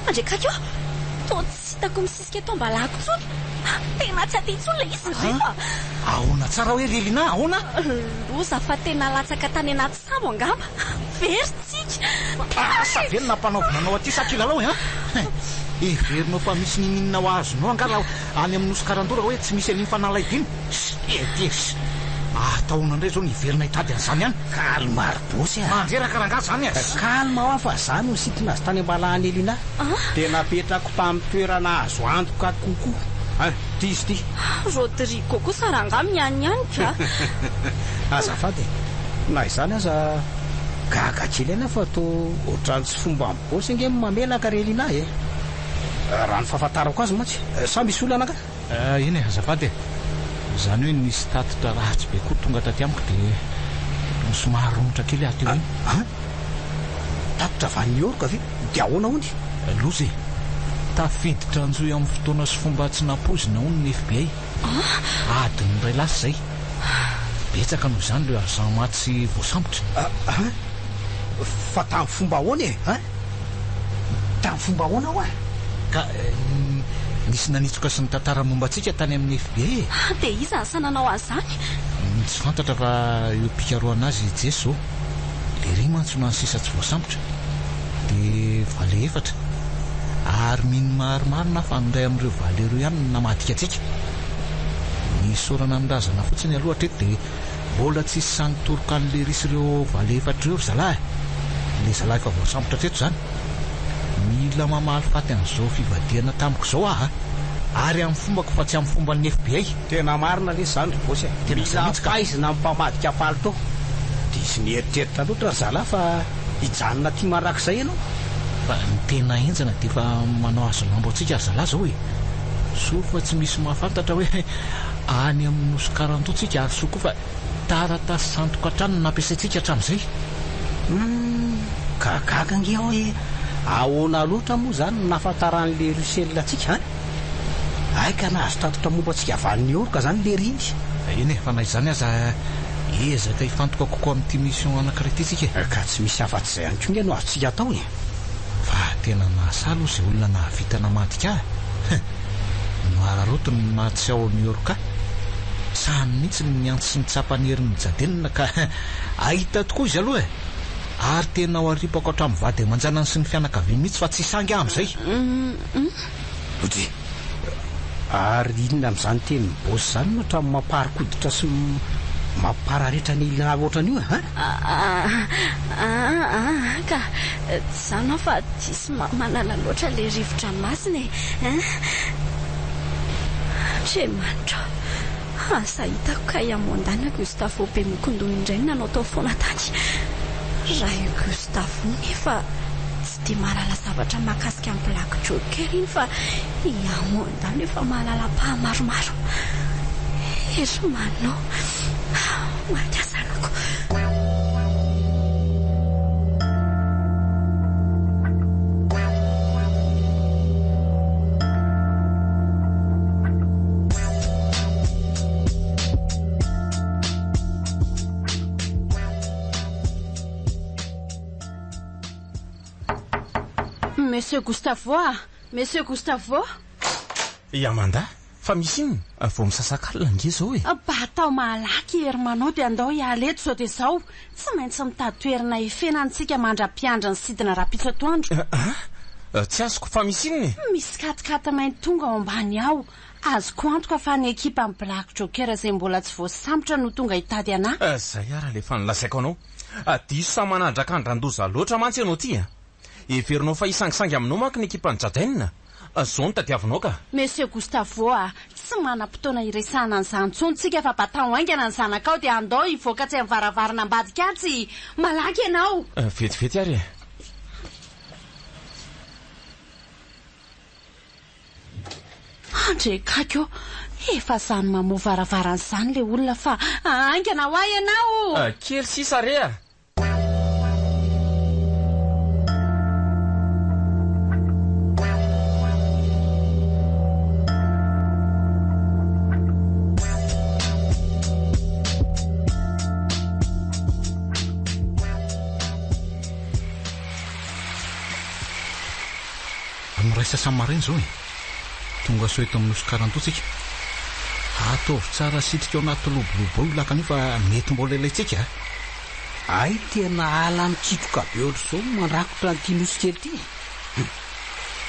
andrekaka eo to tsy hitako misisika eto mbalako tsony tena tsy atentsony le izy rehefa ahoana tsara hoe relina ahoana loza fa tena latsaka tany anaty sambo angamba veritsika savelona mpanaovinanao aty sakilalao everinao fa misy nininina ho azonao angala any amin'ny nosokarandora hoe tsy misy an'iny fanalay diny etes ataona indray zao niverina hitady an'izany any kalma ary bosy mandreraka rangazy zany kalma ho afa zany no sitina azy tany ambalahany elina dia napetrako tamin'ny toerana azo antoka kokoa ty izy ty Rodrigo kosa ranga mianiany ka azafady na izany aza gaga kely ena fa to ohatrany tsy fomba mibosy nge mamelaka relina raha ny fahafantarako azy mantsy sa misy olana ka iny azafady izany hoe nisy tatitra ratsy be koa tonga taty amiko dia somary romotra kely aty io tatitra vaniorika ve dia ahoana hony lozy tafiditra anjoy amin'ny fotoana sy fomba tsy napozina hony ny FBI adiny ray lasa zay betsaka noho izany le agent maty voasambotra fa tamin'ny fomba ahoana tamin'ny fomba ahoana ho ka nisy nanitsoka sy ny tantara momba antsika tany amin'ny FBI dia iza ny sananao an'izany tsy fantatra fa eo mpikaroana azy jeso le ry mantsona ny sisa tsy voasambotra dia valy efatra ary mino marimarina fa nindray amin'ireo valy ireo ihany namadika antsika. Ny sorana mirazana fotsiny aloha hatreto dia mbola tsisy sanitoroka an'le risy ireo valy efatra ireo ry zalahy. Le zalahy efa voasambotra treto izany. Mila mamaly faty an'izao fivadiana tamiko izao ary amin'ny fombako fa tsy amin'ny fomba ny FBI. Tena marina le izany ry bosy. Mila fahaizina amin'ny mpamadika palitao. Disy ny eritreritra loatra ry zalahy fa hijanona tia manrak'izay ianao. Fa ny tena enjana dia efa manao azo lambo antsika ry zalahy zao soa fa tsy misy mahafantatra hoe any amin'ny nosy karantoantsika ary soa koa fa taratasy sandoka hatrany nampiasaintsika hatramin'izay. Gagaga nge aho hoe ahoana loatra moa izany nafantaran'le ruselina antsika aika nahazo tatotra momba antsika avan'ny orika izany le riny. Eny fa na izany aza ezaka hifantoka kokoa amin'ity mission anankiray ity tsika. Ka tsy misy afa-tsy izay ihany koa nge no azontsika atao fa tena nahasalo izay olona nahavita namadika no ararotony mahatsy ao New York sahany mihitsy ny antso sy ny tsapany herin'ny jadenina ka ahita tokoa izy aloha ary tena ho aripako hatramin'ny vady aman-janany sy ny fianakaviany mihitsy fa tsy sangy amin'izay. Ody ary inona amin'izany teny bosy izany no hatramin'ny mampaharikoditra sy mampararetra ny ilina ohatran'io ka zana fa tsisy manala loatra le rivotra masina tremanitra asa hitako ka iamondana Gustavo be mikondony indray nanao tao foana tany. Raha io Gustavo nefa tsy dia mahalala zavatra mahakasika amin'ny Black Joker iny fa iamondana efa mahalala pahamaromaro. Ery manao matiasanako. Monsieur Gustavo, Monsieur Gustavo. Amanda, fa misy iny vao misasak'alina nge zao Ba atao malaky ery manao dia andao hialeto sao dia zao tsy maintsy mitady toerana ifenantsika mandra-piandra ny sidina rapitso atoandro. Tsy azoko fa misy iny misy katikata mainty tonga ao ambany ao. Azoko antoka fa ny ekipa amin'ny Black Joker izay mbola tsy voasambotra no tonga hitady anahy. Zay ara le fa nilasaiko anao diso sa manandraka andrandoza loatra mantsy ianao ty everinao fa isangisangy aminao manko ny ekipa ny jadenina zao ny tadiavinao ka. Monsieur Gustavo tsy manam-potoana iresahana an'izany tsontsika fa batao haingana ny zanakao dia andao hivoaka tsy amin'ny varavarana ambadika atsy malaky ianao. Vetivety ary andrekako efa zany mamoa varavaran'izany le olona fa haingana ho ahy ianao. Kely sisa re raisa samarin zao tonga so eto amin'ny nosy karantotsika ataovy tsara sitrika ao anaty lobolobo io laka anio fa mety mbola ilaitsika ay tena ala mikitroka be ohatr' zao mandrakotra nyity nosy kely ity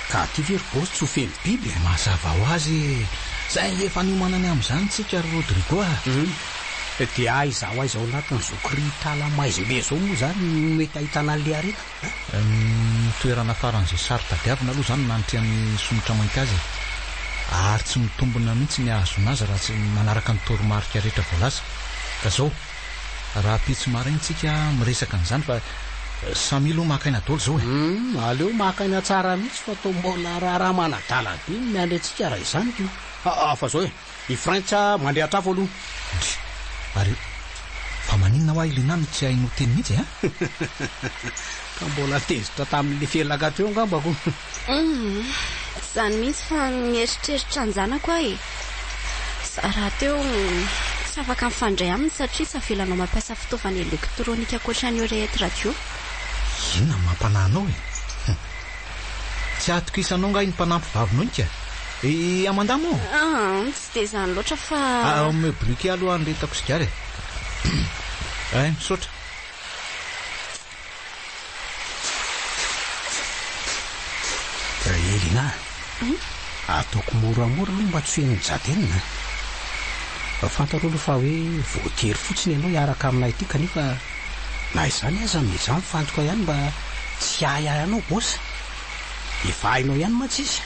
ka ty very bosy tsy ho feno biby mazava ho azy zay efa niomanany amin'izany tsika ry Rodrigo dia aizaho aizao anatin'izao kritala maizimbe zao moa zany mety ahitana an'le arena toerana faran'izay sary tadiavina aloha zany nanitry amin'ny somotra mainty azy ary tsy mitombona mihitsy ny ahazona azy raha tsy manaraka ny toromarika rehetra voalaza ka zao raha pitsy maraintsika miresaka an'izany fa samilo makaina dolo zao aleo makaina tsara mihitsy fa atao mbola raha manadala be miandry antsika raha izany ko fa zao i frantsa mandehatra afo aloha ary fa maninona ho ailina ny tsy hainao teny mihitsy ka mbola tezitra tamin'le felaka teo angambako zany mihitsy fa mieritreritra ny zanako raha teo tsy afaka mifandray aminy satria tsy avelanao mampiasa fitaovana elektrônika ankoatran'io rehetra radio. Inona mampananao tsy atoko isanao nga iny mpanampy vavinao nika Amanda mo tsy dia zany loatra fa mebrique aloha anretako sigary misaotra Dina, ataoko moramora aloha mba tsy hoen'ny jatenina. Fantaro aloha fa hoe voatery fotsiny ianao hiaraka aminay ity kanefa na izany aza miza mifantoka ihany mba tsy ahiahy anao bosa. Efa hainao ihany mantsy izy.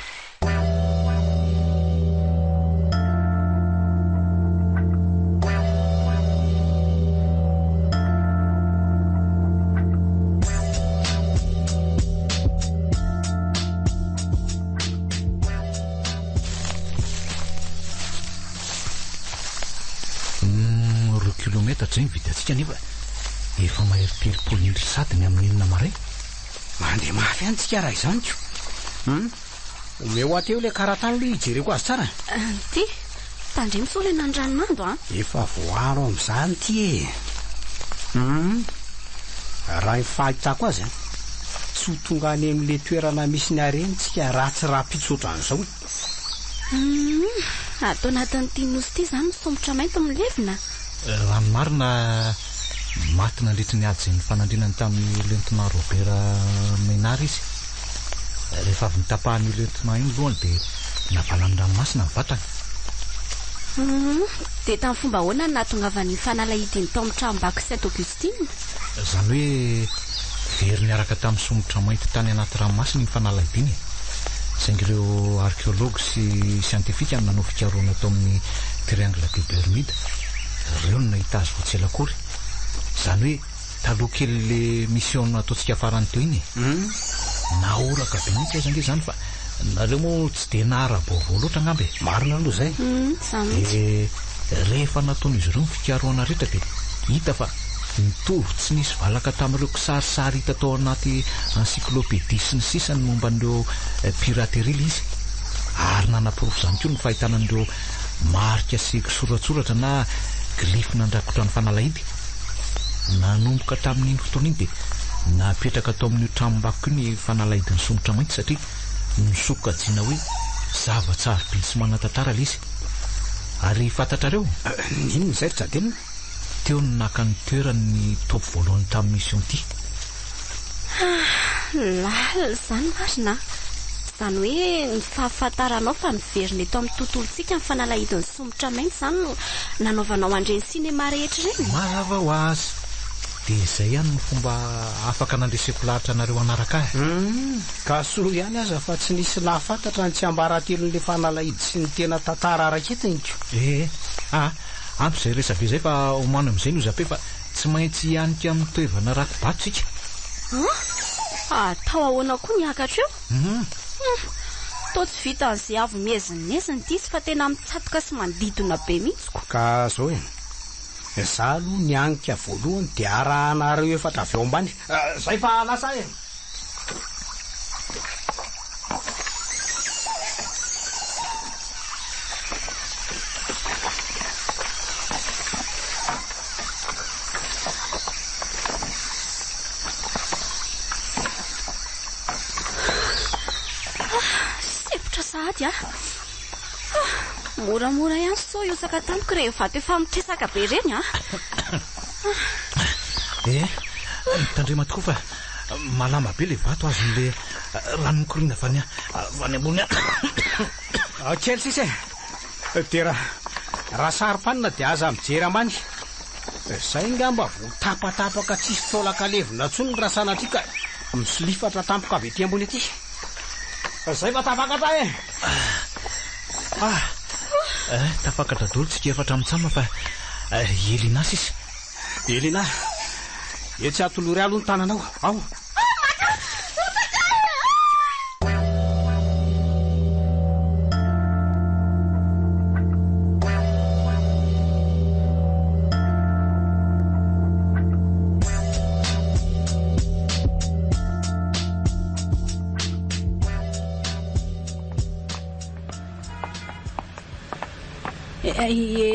Zay mividy atsika nefa efa mahery-telopolo minitra sadiny amin'ny inona maray. Mandeha mafy any tsika raha izany ko. Omeo ateo le karatany le ijereko azy tsara. Ty tandremo sao le nandranonando a. Efa voaro amin'izany ty e. Raha ny fahitako azy tsy ho tonga any amin'le toerana misy ny arentsika raha tsy raha-pitsotra an'izao. Atao anatin'ity nosy ity izany misombotra mainty milevina. Raha ny marina maty nandritry ny ady izay ny fanandrinany tamin'ny lentina Robert Menard izy. Rehefa avy nitapahany lentina iny lohany dia navalany ranomasina ny vatany. Dia tamin'ny fomba ahoana no nahatongavany fanalahidiny tao amin'ny tranom-baky Saint-Augustine? Izany hoe very niaraka tamin'ny somotra mainty tany anaty ranomasina ny fanalahidiny. Saingy ireo archéologue sy scientifique no nanao fikaroana tao amin'ny triangle de Bermude. Ireo no nahita azy voatselakory. Izany hoe taloha kely le mission ataontsika farany teo iny. Naoraka be mihitsy aza nge zany fa nareo moa tsy dia nahara-baovao loatra angambe. Marina aloha zay. Rehefa nataon'izy ireo ny fikaroana rehetra dia hita fa mitovy tsy nisy valaka tamin'ireo kisarisary hita tao anaty encyclopédie sy ny sisa ny momba an'ireo piraterie izy. Ary nanapirofo izany koa ny fahitana an'ireo marika sy kisoratsoratra na glyphe nandrakotra ny fanalahidy. Nanomboka tamin'iny fotoana iny dia napetraka tao amin'ny tranom-baky ny fanalahidiny somotra mainty satria nisokajiana hoe zava-tsary be sy manan-tantara le izy. Ary fantatrareo inona izay ry jadenina? Teo ny naka ny toerany topo voalohany tamin'ny mission ity. Lala izany marina. Izany hoe ny fahafantaranao fa niverina eto amin'ny tontolontsika ny fanalahidiny somotra mainty izany no nanaovanao andreny sinema rehetra ireny. Mazava ho azy. Dia izay ihany ny fomba afaka nandreseko lahatra anareo anaraka ahy. Ka soa ihany aza fa tsy nisy nahafantatra ny tsy ambaratelon'le fanalahidy sy ny tena tantara araketiniko. Ampy izay resabe izay fa omano amin'izay no zape fa tsy maintsy hanika amin'ny toevana rakibatsika. Atao ahoana koa ny akatra eo? Tao tsy vita an'izay avy miezineziny ity sy fa tena mitsatoka sy mandidona be mihitsy. Ka zao e, za aloha ny hanika voalohany dia arahanareo efatra avy ao ambany. Zay fa lasa e. Moramora ihany sao io saka tamiko rehefa efa mitresaka be reny mitandrema tokoa fa malama be le vato azon'le rano mikorina avany ambony. Kely sisa dia raha sarom-panina dia aza mijery ambany. Zay ngamba votapatapaka tsisy taolaka levina ntsony ny rasanatria ka misolifatra tampoka avy ety ambony ety. Zay fa tafakatra e. Tafakatra dolo tsika efatra mitsama fa Elina sisa. Elina, tsy atolory alo ny tananao. Ao.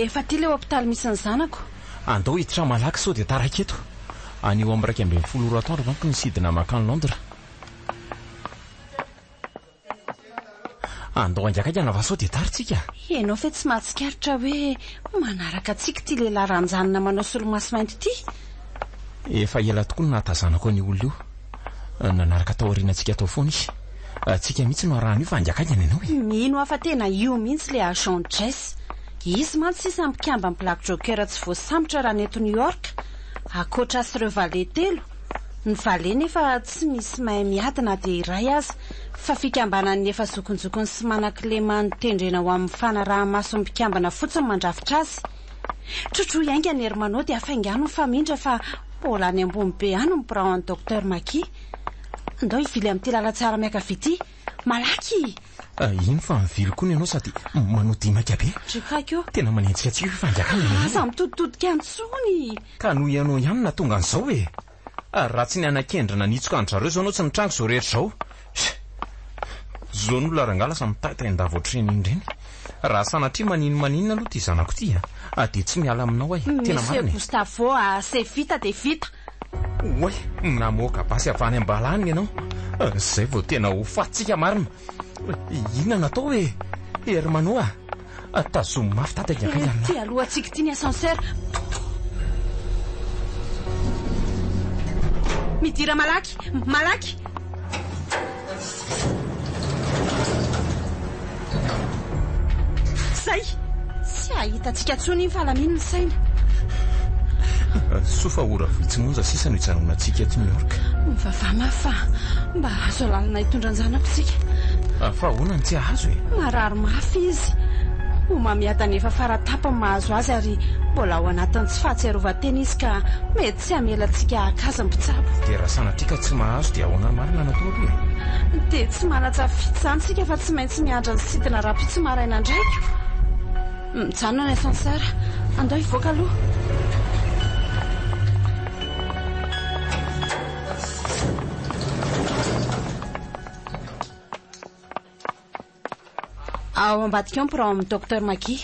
Efa ty le hôpitaly misy ny zanako. Andao hiditra malaky sao dia taraka eto. Anio amin'ny 12 oratoire manko ny sidina makany Londres. Andao angiakaka na va sao dia taritsika. Ianao fe tsy mahatsikaritra hoe manaraka antsika ty lehilahy ranjanona manao solomaso mainty ty. Efa ela tokoa no nahatazanako ny olona io. Nanaraka tao aorianantsika tao foana izy. Tsika mihitsy no arahana io fa anjakagany ianao e. Mino afa tena io mihitsy le Jean Jess. Izy mantsy sisa mpikamba amin'ny Black Joker tsy voasambotra raha neto New York. Akoatra sy ireo vale telo. Ny vale nefa tsy misy mahay miadina dia iray aza. Fa fikambanany efa zokonjokony sy manan-kilema nitendrena ho amin'ny fanaraha-maso mpikambana fotsiny mandrafitra azy. Trotro iainga ny Hermanao dia afaingano ny famindra fa mbola any ambony be any mipirao Dr Maki. Andao ivily amin'ity lalatsara miakavity. Malaky! Ino fa mivily koa ianao sady manao dimaka be. Trikako. Tena manentsika tsika io fanjakana. Aza mitoditodika antsony. Ka no ianao ihany na tonga an'izao e. Raha tsy ny anakendrana nitsoka andrareo zao anao tsy nitrango zao rehetra zao. Zao n'olona rangala sa mitahita indavo ohatriny indreny. Raha sanatria maninina aloha ty zanako ty dia tsy miala aminao ay. Tena marina. Monsieur Gustavo, c'est vita dia vita. Oay, namoaka basy avany ambalany ianao. Zay vao tena ho fatsika marina. Inona natao e? Hermanao tazomy mafy tataka akay amina. Ty aloha tsika ty ny ascenseur. Midira malaky, malaky. Zay, tsy ahitantsika tsony iny fahalamino ny saina. Sofa ora vitsinonja sisa no hijanona antsika eto New York. Mivavama fa mba azo lalina hitondra anjanako tsika. Fa ahoana ny tsy ahazo e? Marary mafy izy. Mamiata nefa faratapany mahazo azy ary mbola ao anatin'ny tsy fahatsiarovan-tena izy ka mety tsy hamelantsika akaza mpitsabo. Dia raha sanatrika tsy mahazo dia ahoana marina natao aloha e? Dia tsy manatsafidy zany tsika fa tsy maintsy miandra ny sidina raha-pitso maraina ndraiky. Mijanona ny ascenseur. Andao hivoaka aloha. Ao ambadika ao pirao amin'ny Dr Maki.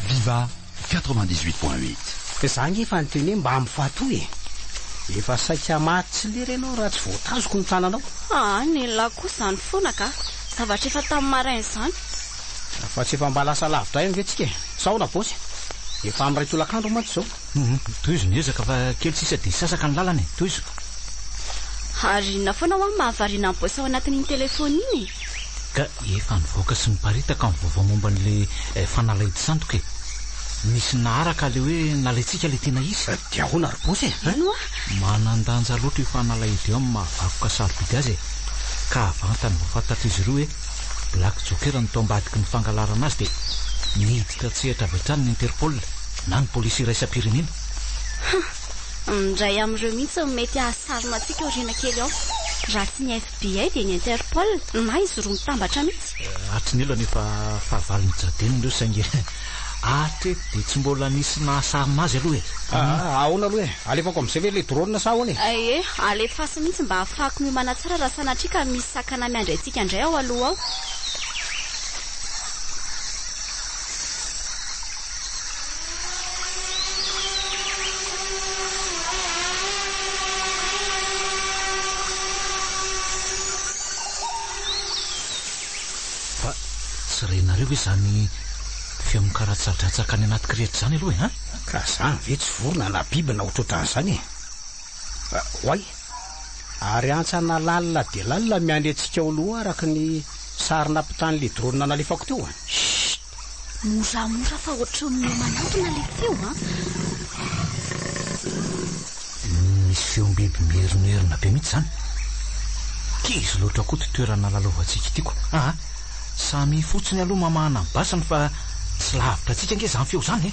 Viva 98.8. Zangy efa nyteny hoe mba amifatoy e. Efa saika maty tsy lery ianao raha tsy voatazoko ny tananao. Ny lahy kosa zany foana ka. Zavatra efa tamin'ny maraina izany. Fa tsy efa mba lasa lavitra eny ve tsika e? Saona bosy. Efa amin'ny ray tolakandro mantsy zao. Toizo niezaka fa kely sisa dia sasaka ny lalana e. Toizo. Arina foana ho amin'ny mahavariana amin'ny bosy ao anatin'iny telefona iny. Ka efa nivoaka sy niparitaka amin'ny vaovao momba n'le fanalahidy sandoka e. Misy naharaka le hoe nalaitsika le tena izy. Dia ahoana ry bosy e? Ino a? Manandanja loatra io fanalahidy eo amin'ny mahavakoka sarobidy azy e. Ka avantany voafantatra izy ireo hoe Black Joker no tao ambadiky ny fangalarana azy dia niditra tsehatra avy hatrany ny Interpol na ny polisy iraisam-pirenena. Indray amin'ireo mihitsy mety ahasarona antsika aoriana kely ao. Raha tsy ny FBI dia ny Interpol na izy roa mitambatra mihitsy. Atrin'ela nefa fahavaliny jadeniny ireo saingy atreto dia tsy mbola nisy nahasarona azy aloha e. Ahoana aloha e? Alefako amin'izay ve le drone sa ahoana e? Alefasa mihitsy mba ahafahako miomana tsara raha sanatrika misy sakana miandry antsika indray ao aloha ao. Fa tsy renareo hoe zany fiamokaratsaradratsaka any anaty kirety zany aloha e? Ka zany ve tsy vorona na biby na ohatrohatran'izany e? Hoay, ary antsana lalina dia lalina miandry antsika aloha araka ny sarina mpitan'le drone nalefako teo a. Moramora fa ohatry ny manantona le feo a. Misy feom-biby mieronerina be mihitsy zany. Kizy loatra koa ty toerana lalovantsika itiako. Samy fotsiny aloha mamahana ny basany fa tsy lavitra atsika nge zany feo zany e.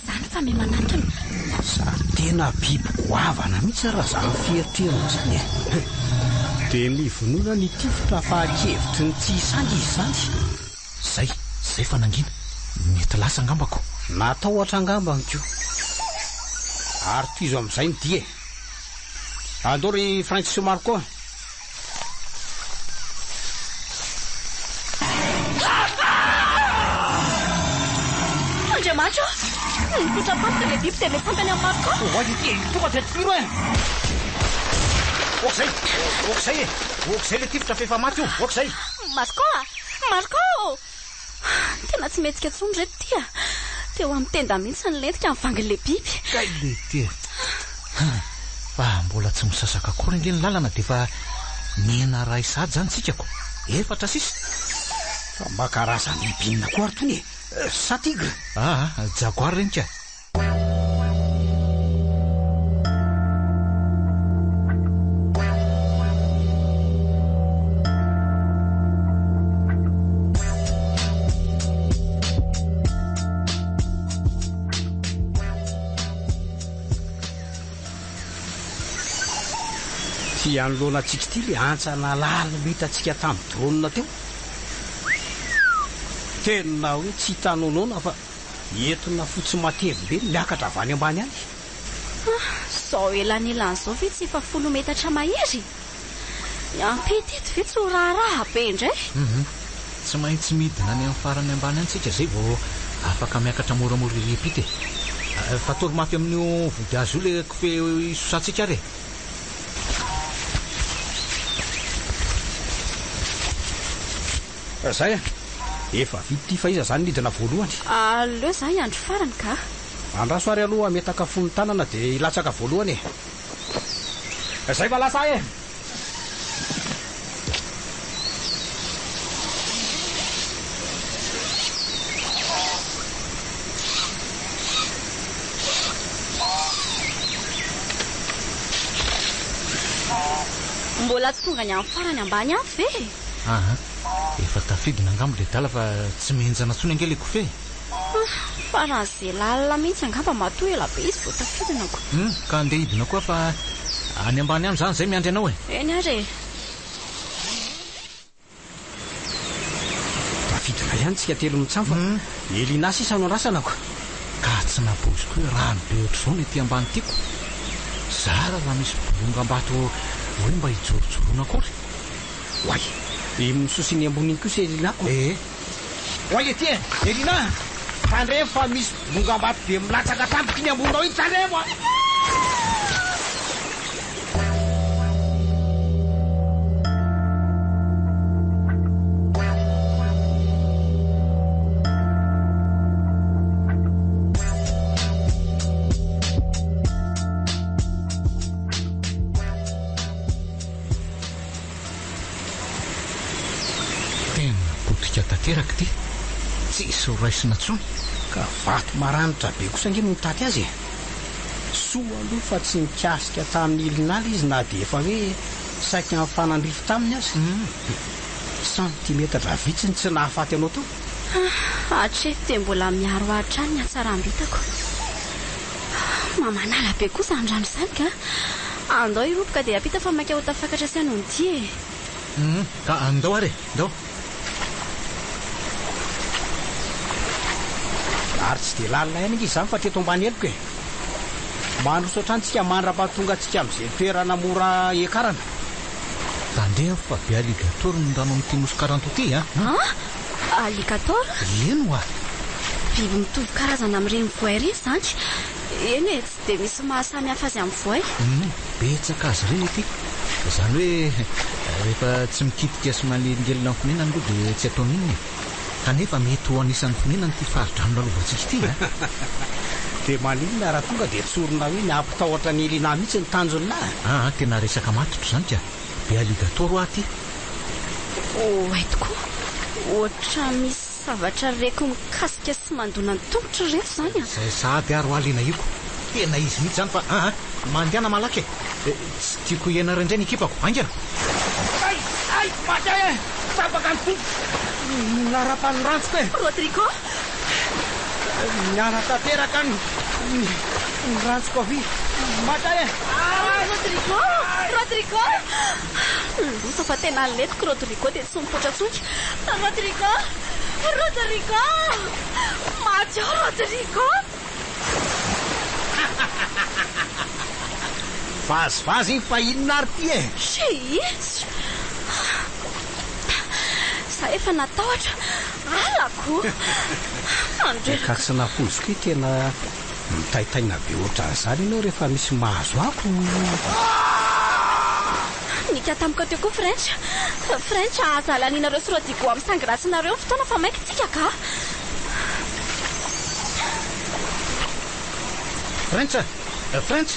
Zany fa memanantona. Sa tena biby goavana mihitsy raha zany fieritrerin zany e. Dia nivonona ny tifotra fahan-kevitry ny tsy isangy izy zany. Zay fa nangina mety lasa angambako. Natao ohatra angambany ko. Ary tizo amin'izay ny dia. Andao ry Francis Marco. Andriamanitra mipotrapatika le biby dia le fantany amin'ny Marco. Tonga dia tiro e. Okzay le tifitra fefa maty io. Okzay. Marco tena tsy metsika tsony reto tia. Teo amin'ny tenda mihitsy ny lentika mivangin'le biby. Kay le tia. Fa mbola tsy misasaka akory nge ny lalana dia fa miena ray sady zany tsikako. Efatra sisa. Fa mba karazany binina koa ary tony. Sa tigre. Jaguar reny ka. Ty anoloanantsika ty le antsana lalo hitantsika tamin'ny dronina teo. Tena hoe tsy hitanonona fa entina fotsy matevy be miakatra avy any ambany any. Zao elan'elan'izao ve tsy efa 10 metatra mahery? Ampiteto ve tsy ho raharaha be indray? Tsy maintsy midina any amin'ny farany ambany antsika zay vao afaka miakatra moramora repite. Fa toromafy amin'io vody azo io le kofe isosantsika re. Zay efa vity ty fa iza zany nidina voalohany. Aleo za iandro farany ka. Andrasoary aloha metaka fony tanana dia ilatsaka voalohany e. Zay va lasa e. Mbola tsy tonga ny amin'ny farany ambany any ve? Efa tafidina angamba le dala fa tsy mihenjana tsony ange le kofe. Fa raha izay lalina mihitsy angamba matoa ela be izy vao tafidinako. Ka andeha hidina koa fa any ambany any zany zay miandry anao e. Eny are. Tafidina ihany tsika telo mitsamo fa Elina sisa no andrasanako. Ka tsy naboziko hoe rano be ohatr'izao ny ety ambany tiako. Zara raha misy bolongam-bato hoe mba hijorojorona akory. Oay, misosiny amboniny kosa Elina. Oay ety e, Elina. Tandremo fa misy bolongam-bato be milatsaka tampoka iny ambonao iny tandremo. Tanteraka ty tsisy raisina tsony ka vato maranitra be kosa nge mitady azy e. Soa aloha fa tsy mikasika tamin'ny Elinaly izy na dia efa hoe saika amin'ny fanandrifo taminy azy. Santimetatra vitsiny tsy nahafaty anao tao. Hatreto dia mbola miaro hatrany ny hatsarambitako. Mamanala be kosa andrano izany ka andao iropoka dia apita fa maika ho tafakatra sy anony ty e. Ka andao are, andao. Ary tsy dia lalina ihany izy izany fa teto ambany eloko e. Mandrosotra antsika mandra-pahatonga antsika amin'izay toerana mora ekarana. Tandeha fa be alligator no rano amin'ity nosy-karanto ty Alligator? Eno biby mitovy karazana amin'ireny voay ireny zany. Eny e, tsy dia misy mahasamy hafa azy amin'ny voay. Betsaka azy ireny ity. Izany hoe rehefa tsy mikitika sy manelingelina amin'ny fonenany aloha dia tsy atao ninona. Kanefa mety ho anisan'ny fonenany ty faridrano lalovatsika ity dia maninona raha tonga dia tsorona hoe nampitahotra ny Elina mihitsy ny tanjony na. Tena resaka matotro zany ka. Be alligator ho aty. Eto koa ohatra misy zavatra reko mikasika sy mandona ny tongotra reto zany Zay sady aro alina iko. Tena izy mihitsy zany fa mandiana malaky e. Tsy tiako iena rendray ny ekipako. Angera. Ay, maty e. Tapaka ny tongo. Narapany rantsiko e. Rodrigo? Niara-tanteraka ny rantsiko avy. Mata e. Rodrigo! Losa fa tena letiko Rodrigo dia tsy mipotra tsonky. Rodrigo! Maty Rodrigo! Vazivazy iny fa inona ary ty e? Izy! Zay efa natahotra alako ka tsy napoiziko hoe tena mitaitaina be ohatran'izany ianao rehefa misy mahazo ako. nika tamiko teo koa French azalaninareo sy rodigo amin'ny sangrasinareo ny fotoana fa maikitsika ka French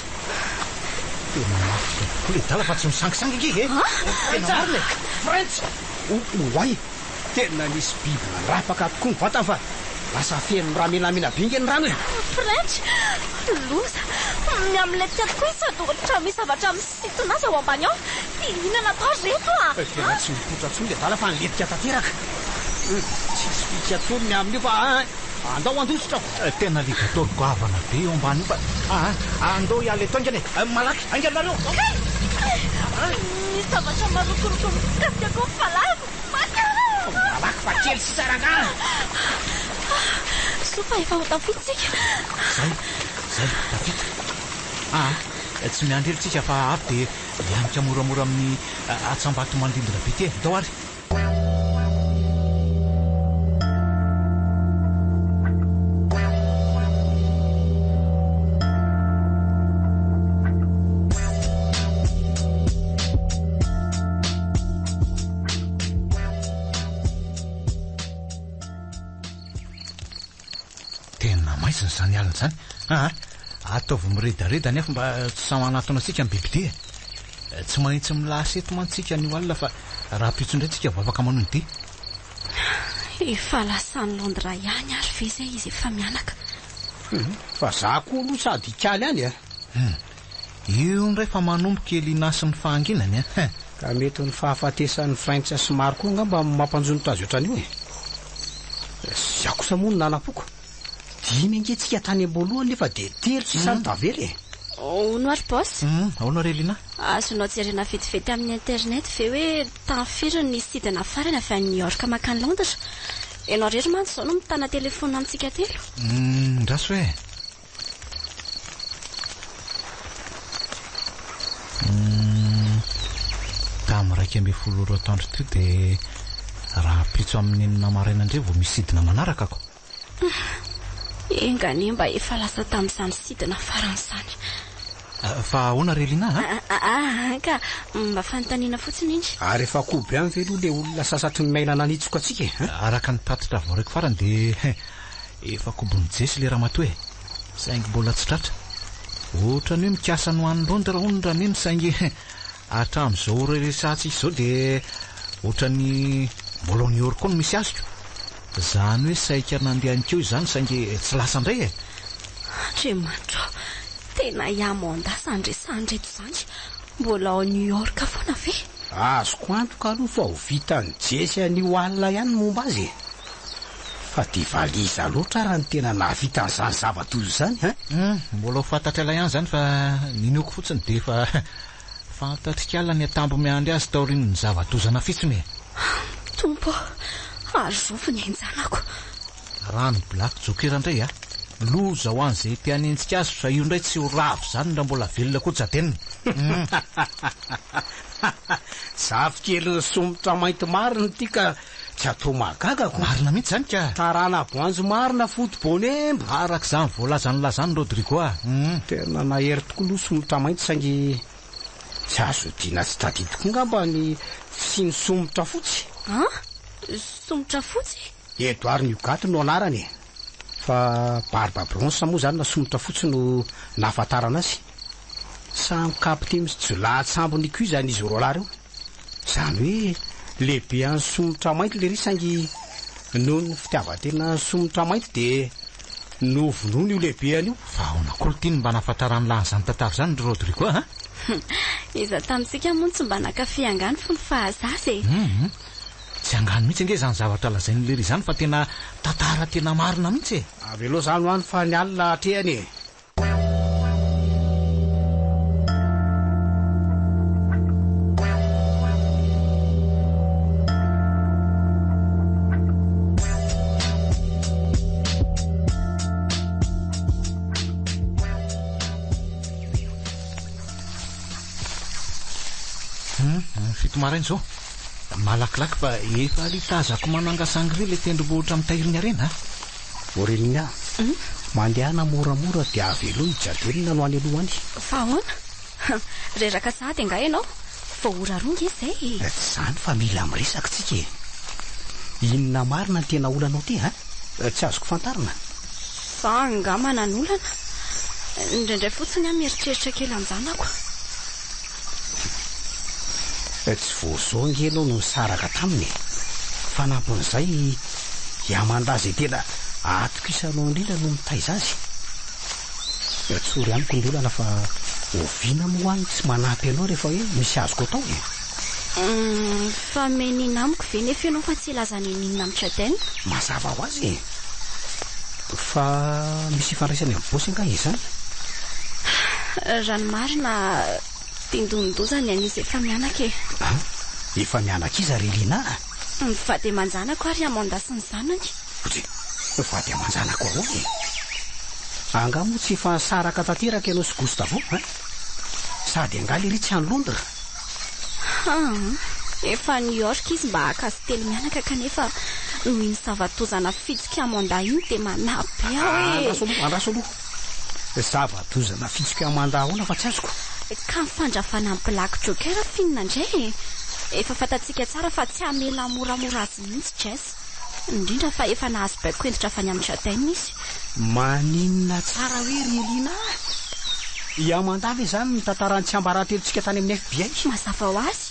tena mafy le dala fa tsy misangisangy iky tena marina French oay tena misy biby narapaka tokoa ny vatany fa lasa feno raha menamena be ingeny rano e. French loza miam'le tiatoko i sady ohatra misy zavatra misitona azy ao ambany ao inona natao reto tena tsy mipotra tsony le dala fa niletika tanteraka tsisy fitsy atsony miamin'io fa andao andositra tena ligatôriko avana be eo ambany fa andao iale eto ingany malaky ainganareo misy zavatra marokoroko mikasikako falavo malaky fa kely sy sarangana sofa efa ho tafitsika zay tafita tsy miandrelitsika fa avy dia lianika moramora amin'ny atsambato mandindona be ty dao ary zany alina zany ataovy miredareda nefa mba tsy samanatona atsika ny bibide tsy mahitsy milaseto mantsika ny alina fa raha pitsondray tsika vavaka manony ty efa lasany Londra ihany ary ve zay izy efa mianaka fa za koa aloha sady ikaly any io ndray fa manomboka elinasy ny fahanginany ka mety ny fahafatesan'ny French sy maro koa nga mba mampanjono tazy ohatran'io za kosa moa ny nanapoko dimy angetsika tany am-boalohany nefa de telo sy sady tavely ono ary bosy aona relina azonao jerena vetivety amin'ny internet ve hoe tanfiry ny sidina farany avy any New York makany Londres ianao rery mantsy zao no mitana telefona amintsika telo ndraso hoe tamin'ny raiky amby folo roa tandro teo dia raha pitso amin'ny enina maraina indray vao misy sidina manaraka ako engany mba efa lasa tamin'izany sidina faran'izany fa ahoana relina ka mba fanontaniana fotsiny ingy ary efa koby any ve aloha le olona sasatry ny maina nanitsoko atsika araka ny tatitra voaraiko farany dia efa koby mijesy le raha matoe saingy mbola tsy tratra ohatrany hoe mikasa no an'ny Londra onra neny saingy hatramin'izao resatsika izao dia ohatrany mbola New York koa no misy azoko zany hoe saika nandehanikeo izany saingy tsy lasa indray andriamanitra tena iamondasandresandreto zany mbola ao New York foana ve azoko antoka aloha fa ho vita ny jesy an'io alina ihany momba azy fa dia valiza loatra raha ny tena nahavita n'izany zavatozo zany mbola ho fantatra ela ihany zany fa nineoko fotsiny dia efa fantatrikala ny atambo miandry azy taorian'ny zavatozana fitsiny tompo azovony enjanako rano black jokera indray loza ho an'izay tianentsika azy fa io indray tsy ho ravo zany raha mbola velona koa jatenina zafikely ny somotra mainty marina ity ka tsy atao mahagagako marina mihitsy zany ka tarana boanjo marina fotobonemba araka izany voalazany lazany Rodrigo tena nahery tokoa aloha somotra mainty saingy tsy azo dina tsy tady tokoa ngamba ny fisiany somotra fotsy somotra fotsy Edouard Nugat no anarany fa Barba Bronze moa zany na somotra fotsy no nahafantarana azy samy kapite misy jolahatsambony koa zany izy roa reo zany hoe lehibe any somotra mainty le ry saingy noho ny fitiavatena somotra mainty dia novonono io lehibe an'io fa aonakolo mba nahafantarany lahazany tantara zany Rodrigo iza tamintsika montsy mba nakafe angany fony fahazazy tsy angano mihitsy ange zany zavatra lazainy lery izany fa tena tantara tena marina mihitsy avy aloha zany hoany fa ny alina atrehany fito maraina zao Malakilaky fa efa litazako manangasangy le tendrombohitra amin'ny tahiriny arena. Orelina mandehana moramora dia avelo hijadelina no any alohany. Fa ahoana? Reraka sahady anga ianao vao oraronga izay. Tsy zany fa mila miresaka tsika. Inona marina ny tena olanao ty ha? Tsy azoko fantarina. Fa angamana ny olana. Indraindray fotsiny aho mieritreritra kely anjanako. Tsy voazongy ianao no saraka taminy. Fanampon'izay iamandazy tena atoko isanao indrindra no mitaiza azy. Tsory amiko ny olana fa oviana moany tsy manampy anao rehefa hoe misy azoko atao e. Fa menina amiko ve nefa ianao fa tsy ilazany ninona amin'ny Tradeny? Mazava ho azy. Fa misy ifandraisany amin'ny bosy anga izany. Ranomarina tindondozany an'izy efa mianaka e. Efa mianaka izy ary Lina? Vady aman-janako ary amandasy ny zanany. Vady aman-janako ahoana? Anga moa tsy efa saraka tanteraka ianao sy Gustavo sady anga le tsy any Londra. Efa New York izy mba hakasitely mianaka kanefa noho iny zavatozana fitsika amanda iny dia manampy aho e. Andraso aloha. Zavatozana fitsika amanda ahoana fa tsy azoko. Ka mifandrafana amin'ny Black Joker finina indray. Efa fantatsika tsara fa tsy hamela moramora azy mihitsy Jess. Indrindra fa efa nahazo baiko entitra avy any amin'ny Tradeny izy. Maninona tsara hoe Relina? Iamandavy izany ny tantarany tsy ambarantelontsika tany amin'ny FBI. Mazava ho azy.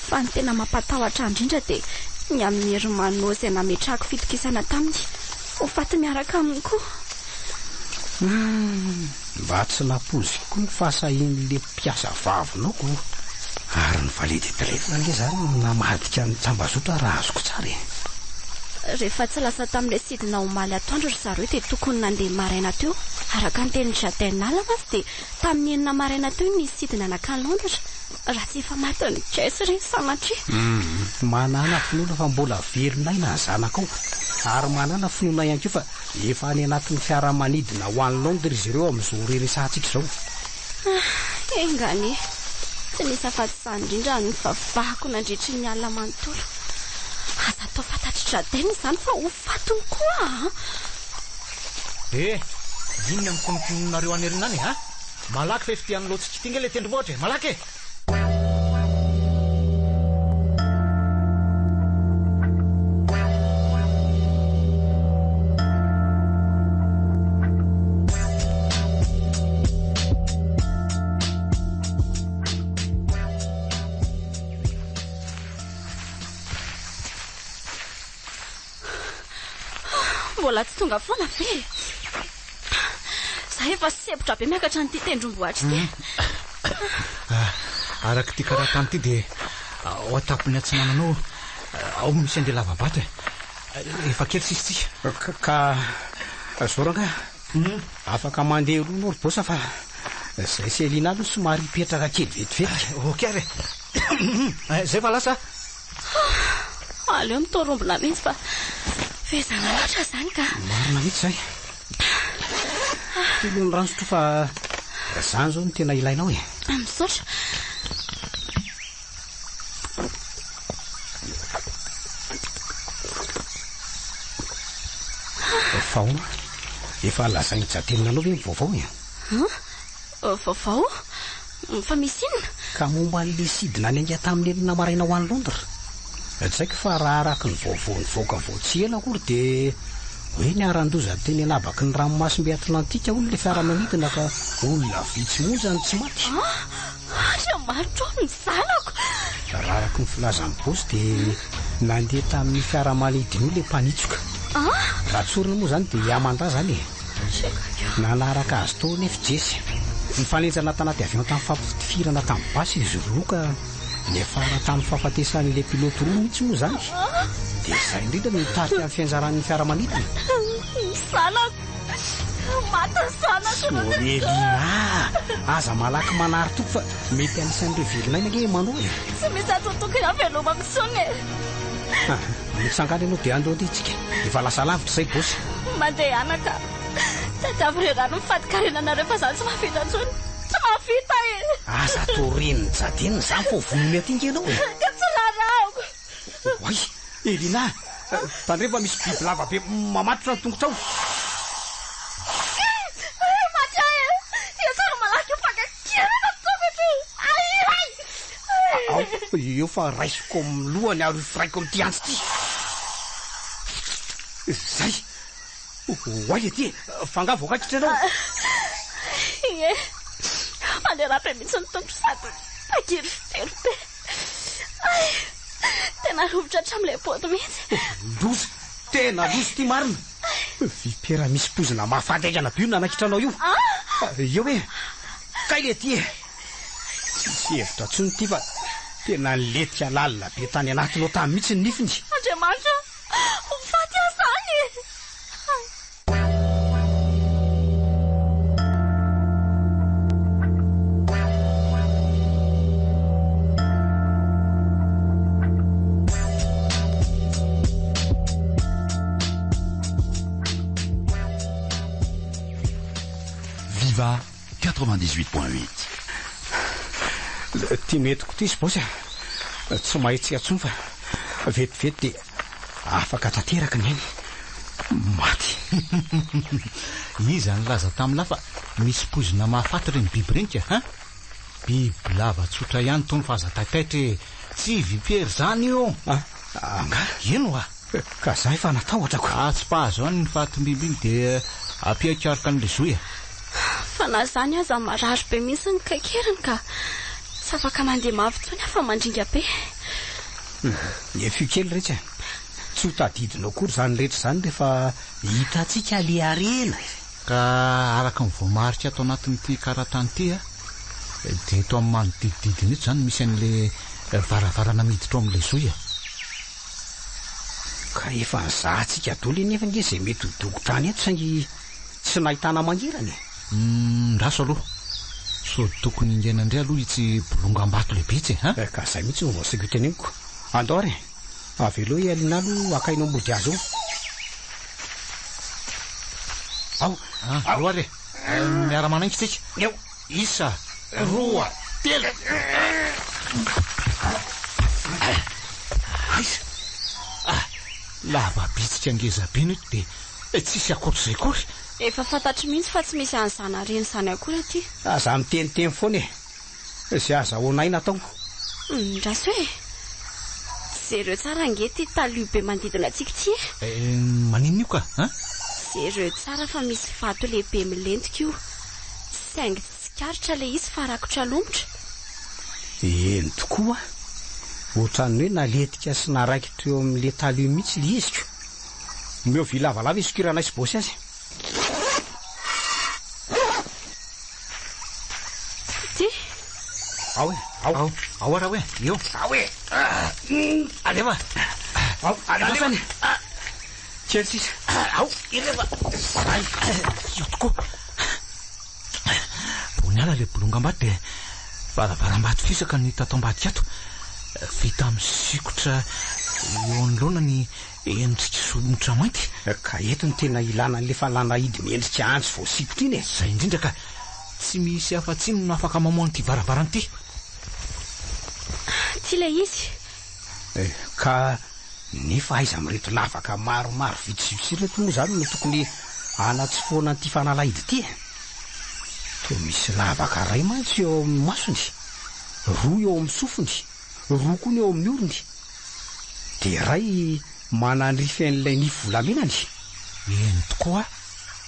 Fa ny tena mampatahotra indrindra dia ny amin'ny Hermano izay nametrahako fitokisana taminy. Ho faty miaraka aminy koa. Mba tsy napozy koa ny fahasahin'le mpiasa vavinao ko. Ary ny valedy trefona le zany namadika ny tambazotra raha azoko tsara. Rehefa tsy lasa tamin'ilay sidina omaly atoandro ry zareo dia tokony nandeha maraina teo. Araka ny tenin'ny Tradeny alana dia tamin'ny enina maraina teo ny sidina nakany Londra. Raha tsy efa maty ny Jess ireny sanatria. Manana finoana fa mbola velonay na zanakao. Ary manana finoana ihany koa fa efa any anatin'ny fiaramanidina ho any Londra izy ireo amin'izao reresantsika izao. Engany tsy nisy afa-tsy izany indrindra ny vavahako nandritry ny alina manontolo. Aza atao fantatry Tradeny izany fa ho fatony koa. Inona mikononareo any erinany ha? Malaky fa efitian'ny loatsika tinga le tendrombohitra malaky. Mbola tsy tonga foana ve? Zaho efa sepotra be miakatra n'ity tendrombohitra ity. Araka ity karaha tany ity dia ao atapony atsinananao ao misy andeha lavabata. Efa kely sisitsika. Ka zoranga afaka mandeha roa ry bosa fa zay Selina aloha somary hipetraka kely vetivety. Okey zay fa lasa. Aleo mitorombona mihitsy fa fezana loatra zany ka. Marina mihitsy zay. Ilony rano sotro fa zany zao no tena ilainao e. Misaotra. Faona efa lazainy jatelinanao ve vaovao e? Vaovao? Fa misy inona? Ka momba an'le sidina any anga tamin'ny enina maraina ho any Londra. Tsy haiko fa raha araka ny vaovao nivoaka vao tsy ela akory dia hoe niaran-doza teny anabaky ny ranomasimbe Atlantika olona le fiaramanidina ka olona vitsy monja ny tsy maty. Andriamanitra ny zanako. Raha araka ny filazan'ny bosy dia nandeha tamin'ny fiaramanidina io le mpanitsoka. Raha tsorina moa zany dia Amanda zany e. Nanaraka azy tao nefa Jessy. Nifanenjana tanaty avion tamin'ny fampitifirana tamin'ny basy izy roa ka nefara tamin'ny fahafatesan'ilay pilote roa mihitsy moa zany. Dia izay indrindra no mitarika amin'ny fianjaran'ny fiaramanidina. Zanako maty ny zanako. Relina aza malaky manary toko fa mety anisan'ireo velonay nge manao e. Tsy misy atotokony aveloma misony e. Mitsangana ianao dia andao andehantsika. Efa lasa lavitra izay bosy. Mandeha anaka. Tadiavy rerano mifadikarenanareo fa zany tsy mahavita intsony. Tsy mahavita e. Aza toreniny jadeny izany fa ho vonony atinga ianao e. Ka tsy rarahako. Elina, tandrefa misy biby lava be mamatotra ny tongotrao. Eo fa raisiko amin'ny lohany ary firaiko amin'ity antsy ity. Zay. Hoay ety, fangavo akaiky ianao. Ie. Manderapy mihitsy ny tongotra sady takiry fitelo be. Tena rovitra hatramin'ilay pôty mihitsy. Loza, tena loza ty marina. Vipera misy pozina mahafantaikana be io nanakitranao io. Eo e, kay le ty e. Tsy hevitra tsony ty fa tena letika lalina be tany anatinao tamy mihitsy ny nifiny. Andriamanitra, faty aho zany. Viva 98.8. Ty metiko ty izy bosy tsy mahitsy atsony fa vetivety dia afaka tanteraka ny ainy maty. Iza ny laza tamin'la fa misy pozina mahafaty reny biby renika ha? Biby lava tsotra ihany tony fahazataitaitra tsy vipery zany io. Anga ino a? Ka zay fa natahotrako. Tsy pahazo any ny fatim-biby iny dia ampiakarika an'le zoya. Fa na zany aza marary be mihitsy ny kakeriny ka tsy afaka mandeha mavy tsony afa mandringa be. Efio kely rehetra. Tsy ho tadidinao kory zany rehetra zany rehefa hitantsika le arena. Ka araka ny voamarika ato anatin'ity karatany ity dia eto amin'ny manodidididiny eto zany misy an'le varavarana miditra ao amin'le zoya. Ka efa nizahantsika dolo nefa nge izay mety ho dokotrany eto saingy tsy nahitana mangirany. Raso aloha. So tokony ingainandray aloha itsy bolongam-bato lehibe itsy ha? Ka zay mihitsy no voasiko teneniko. Andao re, avy aloha ialina alo akainao mody azy ao. Aloha re, miara-manainky tsika. Eo, isa, roa, telo. Lava bitsika angeza-be no ito dia tsisy akoatr'izay kory. Efa fantatry mihitsy fa tsy misy an'izany reny zany akory aty. Aza miteniteny foana e. Izay azahoanay natao. Raso hoe zereo tsara ange ty talio be manodidina antsika ty e. Maninona io ka? Zereo tsara fa misy vato lehibe milentika io. Saingy tsy karitra le izy fa rakotra lomotra. Eny tokoa. Ohatran'ny hoe naletika sy naraikitra eo amin'le talio mihitsy le iziko. Meo vy lavalava isokiranay sy bosy azy. Ao raha hoe, eo. Aleva. Aleva sany. Kely sisa. Ileva. Io tokoa. Boniala le bolongam-bato dia varavaram-bato fisaka ny tatam-badika ato. Vita amin'ny sikotra eo anoloana ny endrika somotra mainty. Ka eto ny tena ilana n'le falana hidy miendrika antsy vao sikotra iny e. Zay indrindra ka tsy misy afa-tsy no afaka mamoana ty varavaran'ity. Ty le izy. Ka nefa aiza mireto lavaka maromaro vitsivitsy reto moa zany no tokony anatsy foana an'ity fanalahidy ity. To misy lavaka ray mantsy eo amin'ny masony, roa eo amin'ny sofiny, roa koa eo amin'ny orony, dia ray manandrify an'ilay ny volamenany. Eny tokoa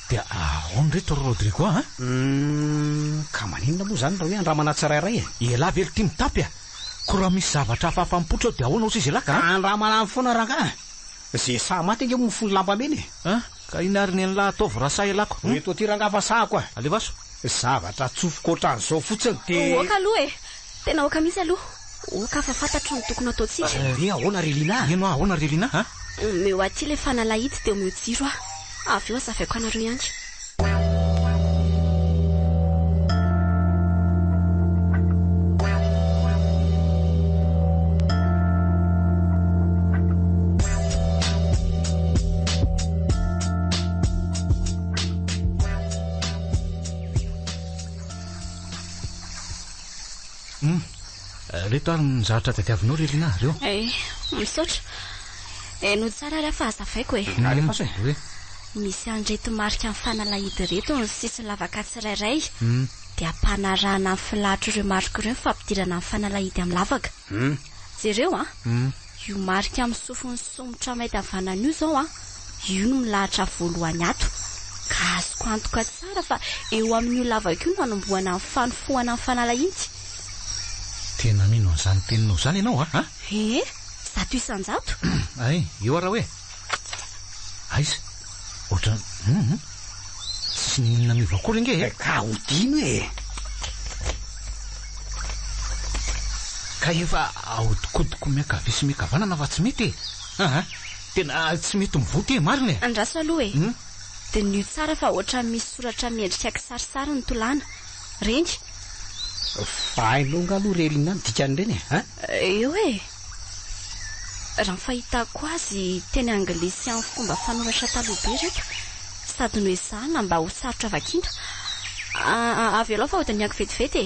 dia ahoana reto Rodrigo ha? Ka maninona moa zany raha hoe andramana tsirairay e. Ela velo ty mitapy ko raha misy zavatra hafahafa mipotra dia ahoana osa izy laka? Andramana amin'ny foana ranga. Zay sa maty ange mofony lamba meny e. Ka inariny an'la ataovy rasa elako. Eto aty ranga afasahako a. Alevaso. Zavatra tsofoko ohatran'izao fotsiny dia oka aloha e. Tena oka misy aloha. Oka fa fantatro ny tokony ataontsika. Ahoana Relina? Eno ahoana Relina ha? Meo aty le fanalahidy dia meo jiro avy eo azafaiko anareo ihany. Reto ary ny zavatra tadiavinao Relina reo. Misaotra. no tsara raha fahazavaiko e. Alefa hoe misy an'reto marika amin'ny fanalahidy reto ny sisiny lavaka tsirairay dia ampanarahana amin'ny filatro ireo marika ireo fampidirana amin'ny fanalahidy amin'ny lavaka. Jereo io marika amin'ny sofiny somotra mainty avanana io zao io no milahatra voalohany ato. Ka azoko antoka tsara fa eo amin'io lavaka io no anombohana amin'ny fanofohana amin'ny fanalahidy. Tena mino an'izany teninao zany ianao zato isan-jato. Ay, eo ara hoe aiza ohatra tsy ninona miova kory nge ka hodino e. ka efa ahodikodiko miakavy sy miakavanana fa tsy mety tena tsy mety mivoty marina e. Andraso aloha e. Dia nio tsara fa ohatra misy soratra miendrika kisarisary ny tolana reny. Fa hainonga aloha relina ny dikan'ireny eo e. Raha fahitako azy teny anglisy amin'ny fomba fanoratra taloha be reto sady no ezahana mba ho sarotra vakinta. Avy aloha fa hodaniako vetivety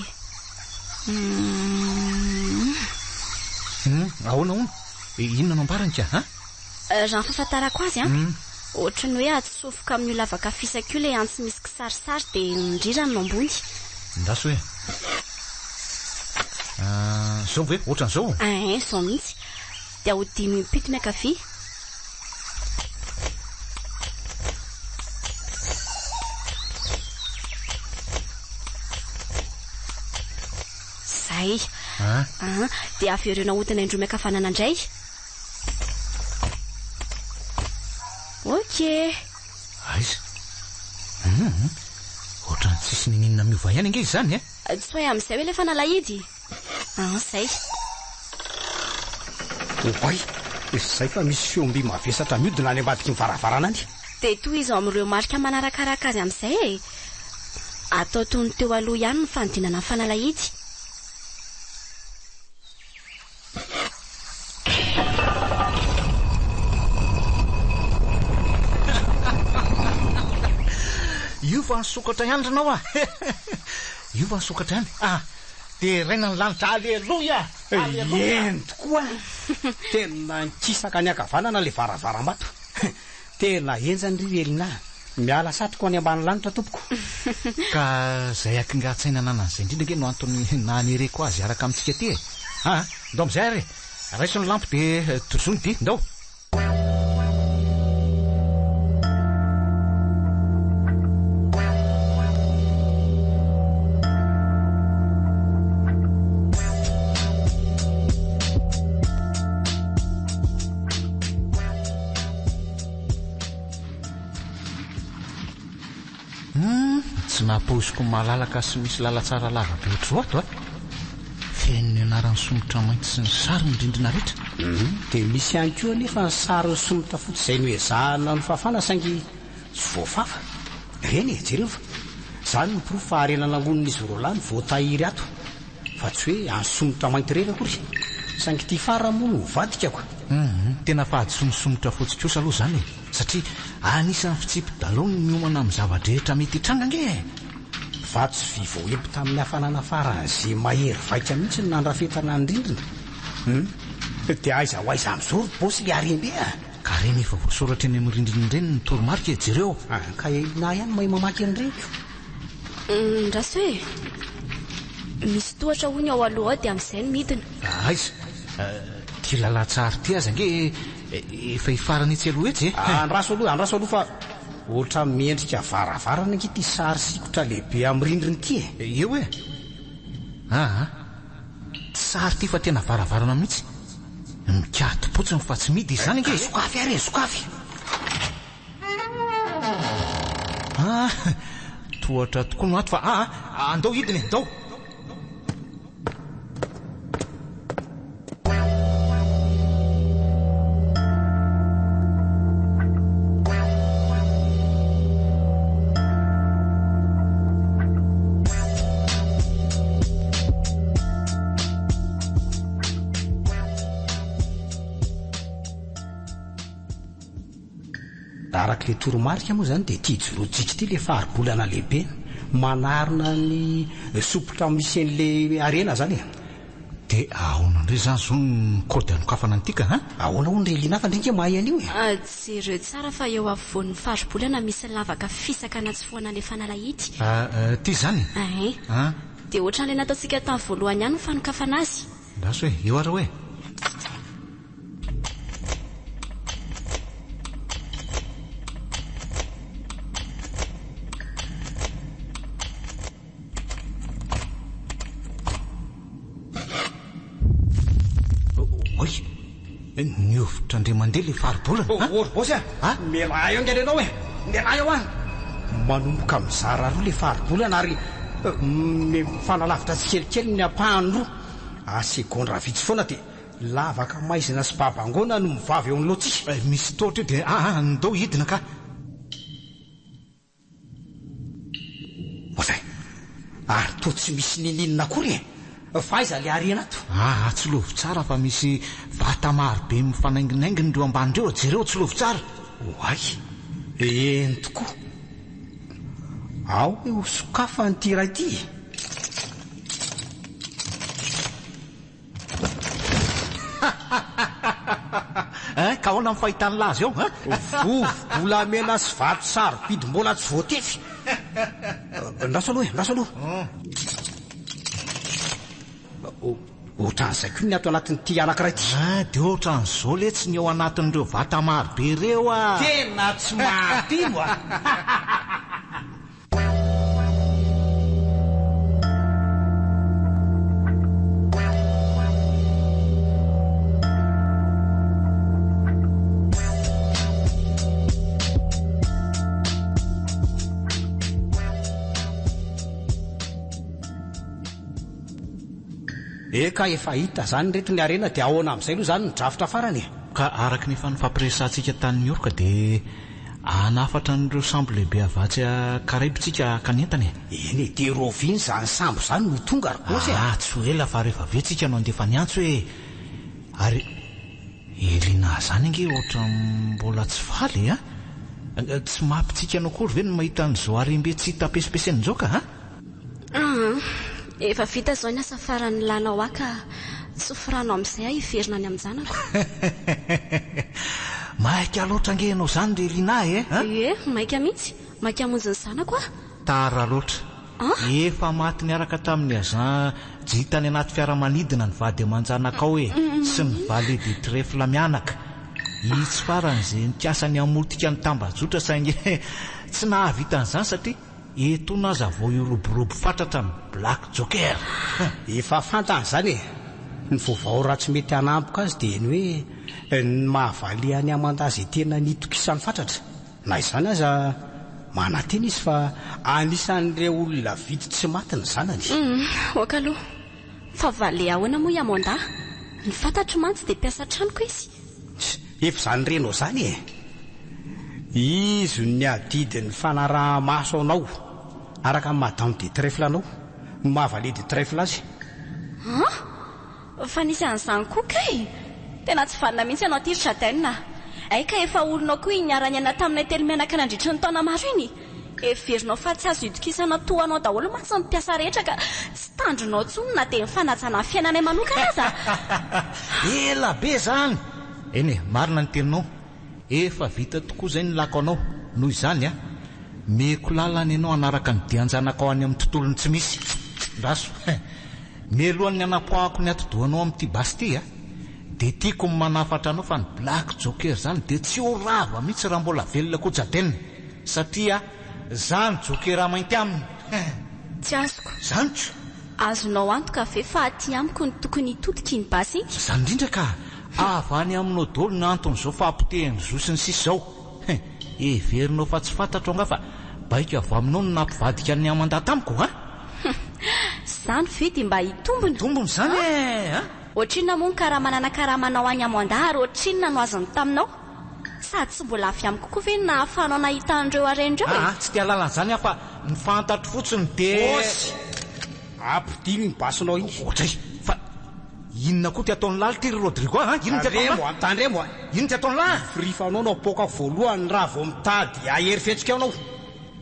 ahoana inona no ambarany ka raha fahafantarako azy ohatra ny hoe atsofoka amin'ny lavaka fisaka io ilay antsy misy kisarisary dia nindrirany no ambony. Ndaso hoe zao ve ohatran'izao zao mihitsy dia hodimy impito miakavy. Zay dia avy ireo nahodina indroa miakavanana indray. Okay. Aiza ohatra ny tsisy ninina miova ihany ange izany tsy hoe amin'izay hoe ilay fanalahidy. Zay oay izay fa misy fiomby mavesatra miodina any ambadiky ny varavarana any. dia toy izy amin'ireo marika manarakaraka azy amin'izay atao toy ny teo aloha ihany ny fanodinana ny fanalahidy. io fa nisokatra ihany ranao io fa nisokatra ihany dia raina ny lanitra aleloia eny tokoa tena nkisaka ny akavanana le varavaram-bato. Tena enjany ry elina miala satroko any ambany lanitra tompoko. Ka zay akingatsaina nanan'izay indrindra nge no antony nanereko azy araka amintsika ty ndao am'izay ary raiso ny lampy dia tozony ty ndao. Tsy napaoziko malalaka sy misy lalatsara lavabe ohatro ato feno anaran'ny somotra mainty sy ny sary ny rindrina rehetra. Dia misy ihany koa nefa ny sary ny somotra fotsy izay no ezahana ny fafana saingy tsy voafafa reny e. Jereo fa izany ny pirofo fa arenana angonon'izy roalany voatahiry ato fa tsy hoe any somotra mainty reny akory saingy ty fara moa no vadikako. Tena fahadisony somotra fotsy kosa aloha izany satria anisan'ny fitsipy-dalony miomana amin'ny zavadrehetra mety hitranga nge. Fa tsy vivoempo tamin'ny hafanana farany izay mahery vaika mihitsy ny nandrafetana ny rindrina. Dia aiza ho aiza amin'izao bosy le arembe ka reny efa voasoratra eny amin'ny rindrina ireny ny toromarika jereo. Ka na ihany mahay mamaky an'ireniko. Ndraso hoe misy tohatra hoy ny ao aloha dia amin'izay no midina. Aiza ty lalatsary ty aza nge efa hifarany etsy aloha etsy andraso aloha fa ohatra miendrika varavarana nge ty sary sikotra lehibe amin'ny rindriny ty eo hoe sary ty fa tena varavarana mihitsy mikato-potsiny fa tsy midy izany nge. Sokafy ary sokafy tohatra tokoa no ato fa andao hidiny andao. arak'le toromarika moa zany dia tia jorotsika ity le faribolana lehibe manarina ny sopotra misy an'le arena zany dia ahoana indray zany zao ny kody anokafana antika ha? Ahoana ho nrelina fa ndrika mahay an'io e? Jereo tsara fa eo afovoan'ny faribolana misy lavaka fisaka anatsy ny fanalahidy. Ty zany? Dia ohatran'ilay nataontsika tamin'ny voalohany ihany ny fanokafana azy. Raso hoe eo ara hoe. Niovitra andre mandeha le faribolana. Bosy miala eo angary ianao e, miala eo any. Manomboka mizara roa le faribolana ary mifanalavitra tsikelikely ny apahany roa. Segondra vitsy foana dia lavaka maizina sy babangona no mivavy eo amin'loatsika. Misy totra eo dia ndao hidina ka. Mozay, ary to tsy misy nininina akory e. Faiza le ariana ato? Tsy lovi tsara fa misy vata maro be mifanainginainginy reo ambanireo. Jereo tsy lovi tsara. Oay, eny tokoa. Ao hoe ho sokafa nyty ray ity. Ka ahoana amin'ny fahitany lazy eo? Volamena sy vato sarobidy mbola tsy voatefy. Ndaso aloha e, ndaso aloha. Ohatran'izay koa ny ato anatin'ity anankiray ity. Dia ohatran'izao le tsy ny eo anatin'ireo vata maro be ireo a. Tena tsy mahatimo a. Eka efa hita zany reto ny arena dia ahoana amin'izay aloha zany nidrafitra farany. Ka araky ny efa nifampiresantsika tany New York dia anafatra n'ireo sambo lehibe avatsy Karaibitsika kanentany. Eny dia roviny zany sambo zany no tonga rokosy. Tsy ho ela fa rehefa avetsika no andefa ny antso hoe ary elina zany ange ohatra mbola tsy faly a. Tsy mampitsika anao akory ve no mahita an'izao arembe tsy hita pesipeseny ka ha? Efa vita zao ny asa farany lalao aka tsy firano amin'izay aho hiverina ny amin'janako. Maika loatra ange ianao zany re lina maika mihitsy, maika hamonjy ny zanako a. Tara loatra. Efa maty niaraka tamin'ny azan jitany anaty fiaramanidina ny vady aman-janakao e sy ny valet de trèfle mianaka. Itsy faran'izay nikiasany amolotika ny tambajotra saingy tsy nahavita an'izany satria eto naza vao iroborobo fatratra ny Black Joker. Efa fantany zany e. Ny vaovao ratsy mety hanampoka azy dia ny hoe ny mahavalihany amandazy tena nitokisany fatratra. Na izany aza manantena izy fa anisan'ireo olona vity tsy maty ny zanany. Oka aloha fa vale ahoana moa Amanda? Ny fantatro mantsy dia mpiasa tranoko izy. Efa zany renao zany e. Izy ny adidiny fanaraha-maso anao araka madame de trèfle anao mahavalet de trèfle azy. Fa nisy an'izany koa kay. Tena tsy valina mihitsy ianao ty Chataine. Aika efa olona koa niarany ana taminay telo mianaka nandritra ny taona maro iny. Everinao fa tsy azo idokisana toanao daholo mantsy ny mpiasa rehetra ka tsy tandronao tsony na dia mifanajana ny fiainanay manokana aza. Ela be zany. Eny e, marina ny teninao. Efa vita tokoa zay ny lako anao. Noho izany meko lalana ianao anaraka ny dianjanakao any amin'ny tontolony tsy misy. Raso. Mialohan'ny anapoahako ny atodohanao amin'ity Bastille dia tiako manafatra anao fa ny Black Joker zany dia tsy ho rava mihitsy raha mbola velona koa Chataine satria zany Joker mainty aminy. Tsy azoko. Zanytro. Azonao antoka ve fa aty amiko ny tokony hitodika iny basy iny? Zany indrindra ka avany aminao daholo ny anton'izao fampitehany zosiny sisy zao. Everinao fa tsy fantatro anga fa baika avy aminao no nampivadika ny Amanda tamiko ha? Zany vedy mba hitombony. Tombony zany Ohatrinona moa ny karamanana karamanao any Amanda ary ohatrinona no azony taminao? Sady tsy mbola avy amiko koa ve na ahafahanao nahita an'ireo arendreo e? Tsy tia lalana zany aho fa ny fantatro fotsiny dia ampidiny ny basonao iny. Ohatray fa inona koa ty ataon'ny laly ty Rodrigo inona ty ataon'ny tandremo inona ty ataon'ny laly? Frifanao no apoka voalohany raha vao mitady ahery fetsika anao.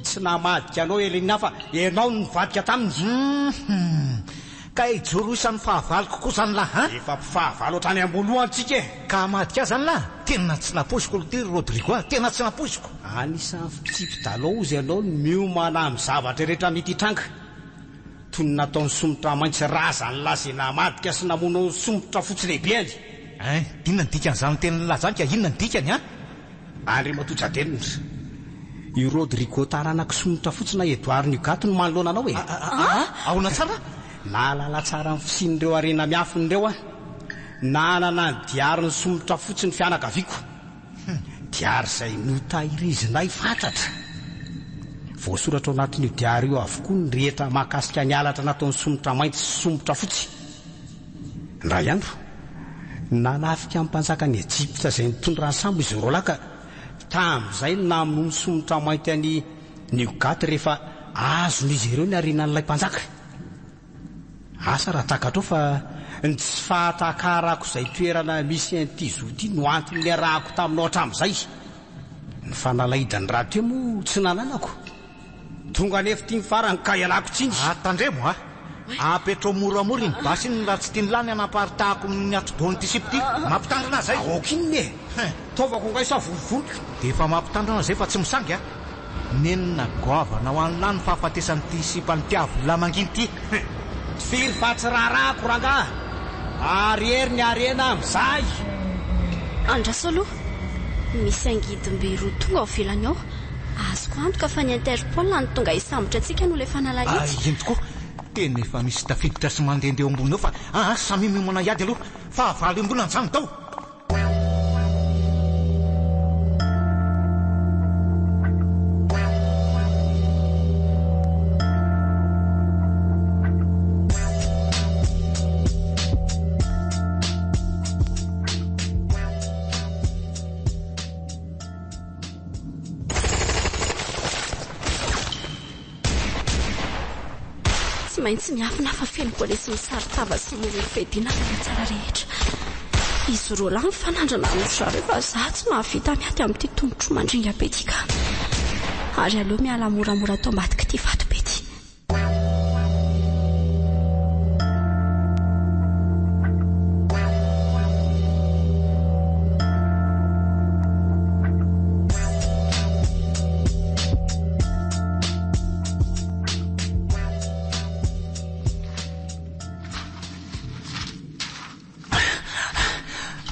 Tsy namadika anao Elina fa ianao no nivadika taminy. ka ijoro isan'ny fahavaloko koa zany lahy efa mpifahavalo ohatrany amboloha antsika ka madika zany lahy tena tsy naposiko ty Rodrigo tena tsy naposiko anisan'ny fitsipy-dalao izy ianao miomana amin'ny zavatra rehetra mety tranga toy ny nataon'ny somotra maintsy razany lazena madika sy namonao somotra fotsy lehibe any inona ny dikan'izany teny lazanika inona ny dikany André Matojadelina i Rodrigo taranaky somotra fotsy na Edouard Nugato no manoloana anao e aona tsara nalala tsara amin'ny fisin'ireo arena miafin'ireo nanana ny diary ny somotra fotsy ny fianakaviako diary izay notahirizina fatratra voasoratra ao anatin'io diary io avokoa ny rehetra mahakasika ny alatra nataon'ny somotra mainty sy somotra fotsy ndray andro nanafika amin'ny mpanjaka ny Ejipta izay nitondra ny sambo izy roa lahy ka tamin'izay namono ny somotra mainty any Nugato rehefa azon'izy ireo ny arenan'ilay mpanjaka asa raha takatrao fa ny tsy fahatakarako izay toerana misy an'ity zoty no antony arahako taminao hatramin'izay ny fanalahidany raha teo moa tsy nananako tonga nefa tia mifarany ka ialako tsingy tandremo apetro moramora iny basy iny raha tsy tiany lany anaparitahako ny atodony ty sipy ty mampitandrina zay aokiny e taovako ngaisa volovoloko dia efa mampitandrina zay fa tsy misangy nenina goavana ho any lany fahafatesan'ity sipany tiavy manginy ty firy fahatsirarahako ranga ary hery ny arena amin'izay andraso aloha misy angidimbe roa tonga ao velany ao azoko antoka fa ny Interpol ny tonga hisambotra antsika no le fanalahitsy iny tokoa tena efa misy tafiditra sy mandehandeha ambony eo fa samy mimona iady aloha fa avaly ambony antsany tao maintsy miafina fa feno polisy misaritava sy mony fedinana tsara rehetra izy roa lahy mifanandrana amin'izareo fa za tsy mahavita miady amin'ity tongotro mandringa be ty ka ary aleo miala moramora tao ambadika ity vato be ty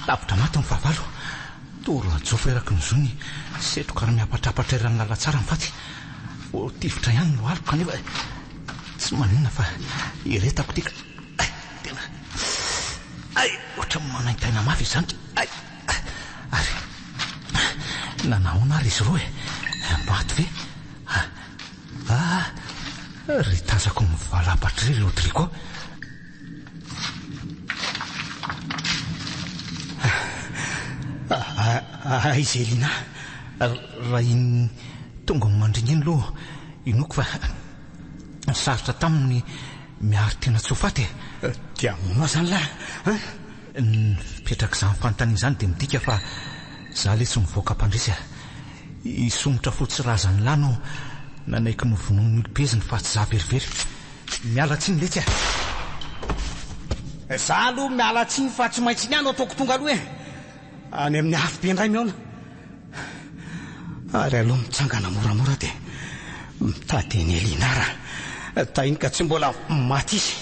lavitra maty ny fahavalo toro ajofo eraky ny zony setroka raha miapatrapatra irany lala tsara ny faty voatifitra ihany no aliko kanefa tsy maninona fa iretako tika tena ohatra manaintaina mafy izany ary nanaona ary izy roa maty ve ry tazako mivalapatra ry Rodrigo Izelina raha iny tonga mandriny iny loha inoko fa sarotra taminy miary tena tsofaty dia moa zany lahy nipetraka izany fanontaniana izany dia midika fa za le tsy mivoaka mpandresy isomotra fotsy razany lahy no nanaiky novonoiny olopeziny fa tsy za verivery miala tsiny letsy za aloha miala tsiny fa tsy maintsy ny ano ataoko tonga aloha any amin'ny hafy be indray miaona ary aloha mitsangana moramora dia mitady eny Elinara tahiny ka tsy mbola maty izy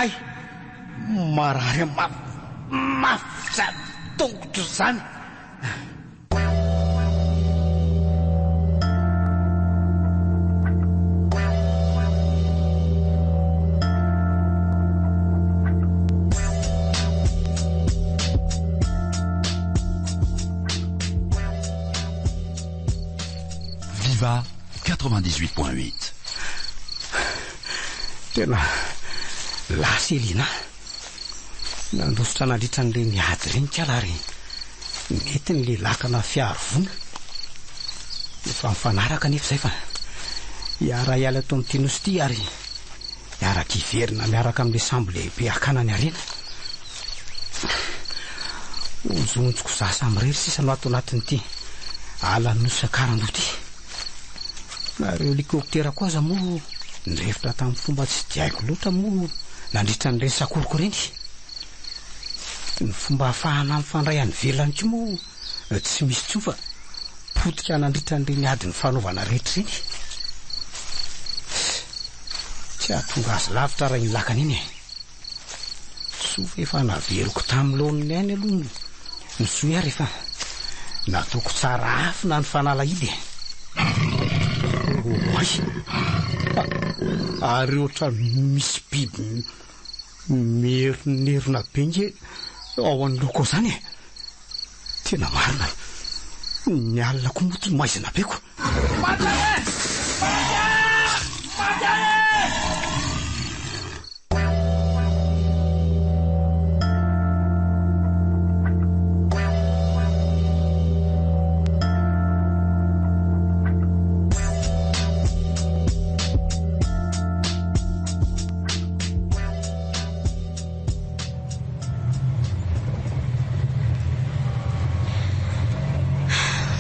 ay marary mafy tongotro zany Viva 98.8. Tena lasa Elina nandositra nandritra n'le miady reny kalary mety ny le lakana fiarovona efa mifanaraka nefa izay fa iara iala tao amin'ny tenosy ity ary iaraka iverina miaraka amin'le sambo lehibe akana ny arena onjonjoko za samyrery sisa no ato anatin'ity ala nosy akarandoty nareo helikoptera koa aza moa nyrefitra tamin'ny fomba tsy diaiko loatra moa nandritra ny resakorokoreny ny fomba hahafahana mifandray any velany ko moa tsy misy tsofa potika nandritra n'ireny adiny fanaovana rehetra ireny tsy ahatonga azy lavitra raha iny lakana iny tsofa efa naveriko tamin'ny laoniny any aloha nysoy ary efa nataoko tsara afina ny fanalahidy oay ary ohatra misy biby merinerina bengy ao an'loko zany tena marina ny alina ko moa ty maizina beko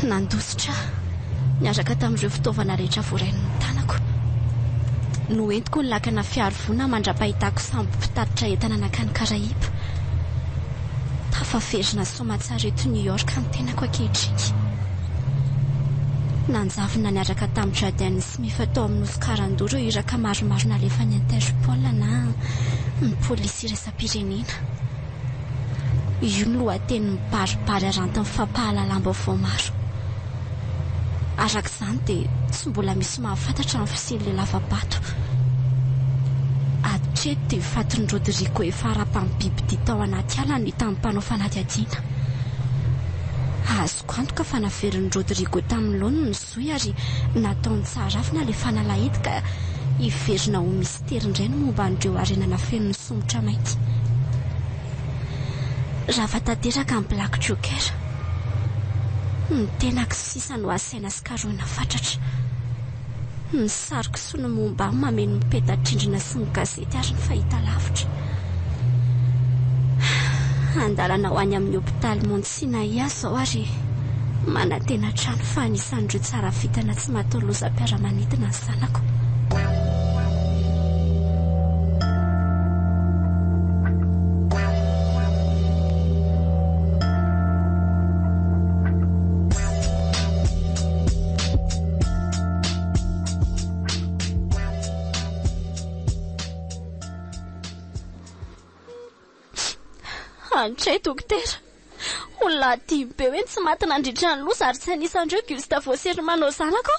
nandositra niaraka tamin'ireo fitaovana rehetra voarain'ny tanako no entiko ny lakana fiarivona mandra-pahitako samby mpitatitra entana nakany Karaiba tafaferina somatsara eto New York ny tenako ankehitriny nanjavina niaraka tamin'ny Jordan Smith atao amin'ny Oscar-ndoro iraka maromaro nalefa ny Interpol na ny polisy iraisam-pirenena io ny lohateny mibaribary aranty ny fampahalalam-baovao maro arak'izany dia tsy mbola misy mahafantatra ny fisian'ilay lavabato hatreto dia fatin'ny Rodrigo efa ara-pambiby dia tao anaty ala no hitan'ny mpanao fanadihadiana azoko antoka fa naverin'ny Rodrigo tamin'ny laony ny zoy ary nataony tsara avy nalay fanalahidy ka hiverina ho mistera indray no momba an'ireo arenana feno ny somotra mainty raha fatateraka ny Black Joker ny tenako sisa no asaina sy karoina fatratra ny sariko sy ny momba mameno mipeta-trindrina sy ny gazety ary ny fahita lavitra andalana ho any amin'ny hôpitaly Montsinaï zao ary manantena trano fa anisan'ireo tsara vitana tsy matao lozam-piaramanidina ny zanako Andray dokotera olona dimy be hoe tsy maty nandritra ny loza ary tsy anisan'ireo Gustavo Sermano zanako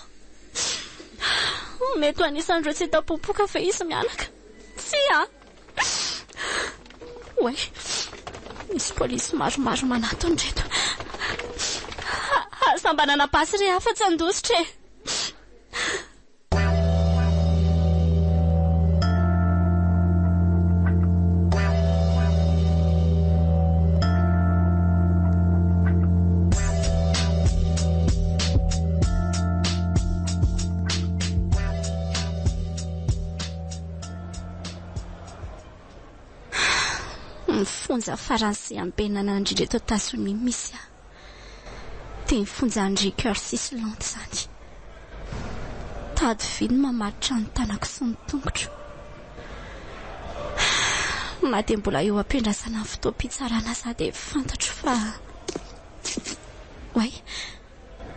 mety ho anisan'ireo tsy tapopoka fa izy mianaka tsy oay misy polisy maromaro manato ndreto asambanana basy re hafa tsy andositra fonja faransay ambenana andrindra eto Tasoni misy dia fonja André Cursis Lante zany tady viny mamaritra ny tanako sy ny tongotra na dia mbola eo ampiandrasana ny fotoam-pitsarana za dia fantatro fa oay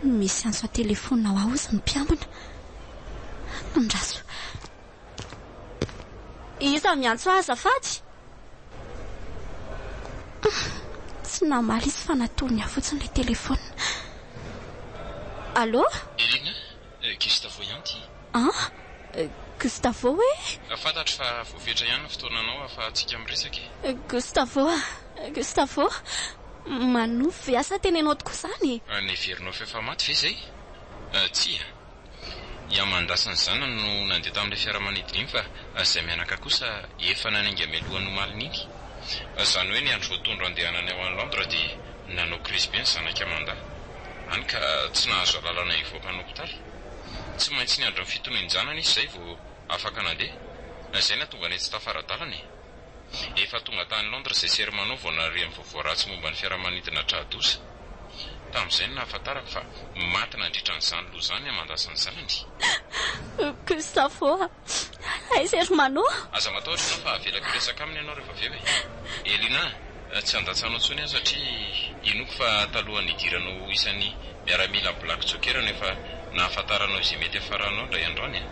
misy anso telefona ao aozy ny mpiambina ndraso iza miantso azafady tsy namaly izy fa natony afotsiny ilay telefona allo Elina Gustavo ianty Gustavo hoe fantatro fa voafetra ihany ny fotoananao afa-tsika miresaka Gustavo manofy asa tenenao tokoa izany neverinao fa efa maty ve zay tsia iamandasany zanany no nandeha tamin'ilay fiaramanidina iny fa izay mianaka kosa efa nanainga mialohan'ny omaliny iny izany hoe ny andro voatondro andehanany ao any Londres dia nanao crise bien zanaka amanda any ka tsy nahazo alalana hivoaka ny hôpitaly tsy maintsy ny andro ny fitoniany zanany izy izay vao afaka nandeha izay natonga ny tsy tafaradalany efa tonga tany Londres izay Sermano vao nary amin'ny vaovao ratsy momba ny fiaramanidina Tradosa tamin'izay no nahafantarako fa maty nandritra n'izany loha zany amandasany zanany Gustavo aiza ry Mano? Aza matahotra ianao fa avelako resaka aminy ianao rehefa avy eo e. Elina, tsy andatsanao intsony aho satria inoko fa talohan'ny idiranao isan'ny miaramila Black Joker nefa nahafantaranao izay mety afaranao ndray androany.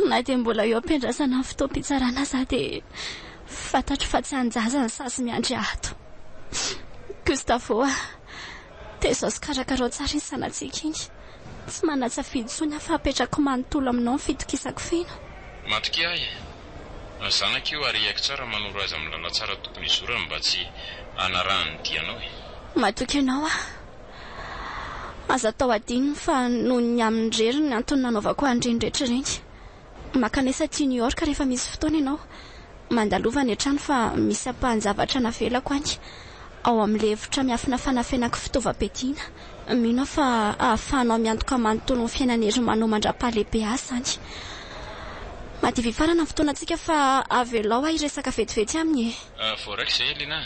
Na dia mbola eo ampiandrasana ny fotoam-pitsarana za dia fantatro fa tsy anjaza ny sasy miandry ato. Gustavo, tezao sy karakarao tsara ny sanatsika iny. Tsy manatsafidy intsony aho fa apetrako manontolo aminao ny fitokisako feno. Matoky ahy zanaka io ary haiko tsara manoro azy amin'ny lala tsara tokony izorany mba tsy hanarahany dianao e. Matoky ianao aza tao adininy fa noho ny amin'ny rery ny antony nanaovako andreny rehetrareny. Makanesa tia New York rehefa misy fotoana ianao. Mandalova ny an-trano fa misy ampahan-javatra navelako any ao amin'ilay efitra miafina fanafenako fitaovam-piadiana. Mino fa ahafahanao miantoka manontolo ny fiainan'ery Manao mandra-pahalehibe azy zany. Madivy farana ny fotoana antsika fa avelao iresaka vetivety aminy e. Voaraiko izay Elina.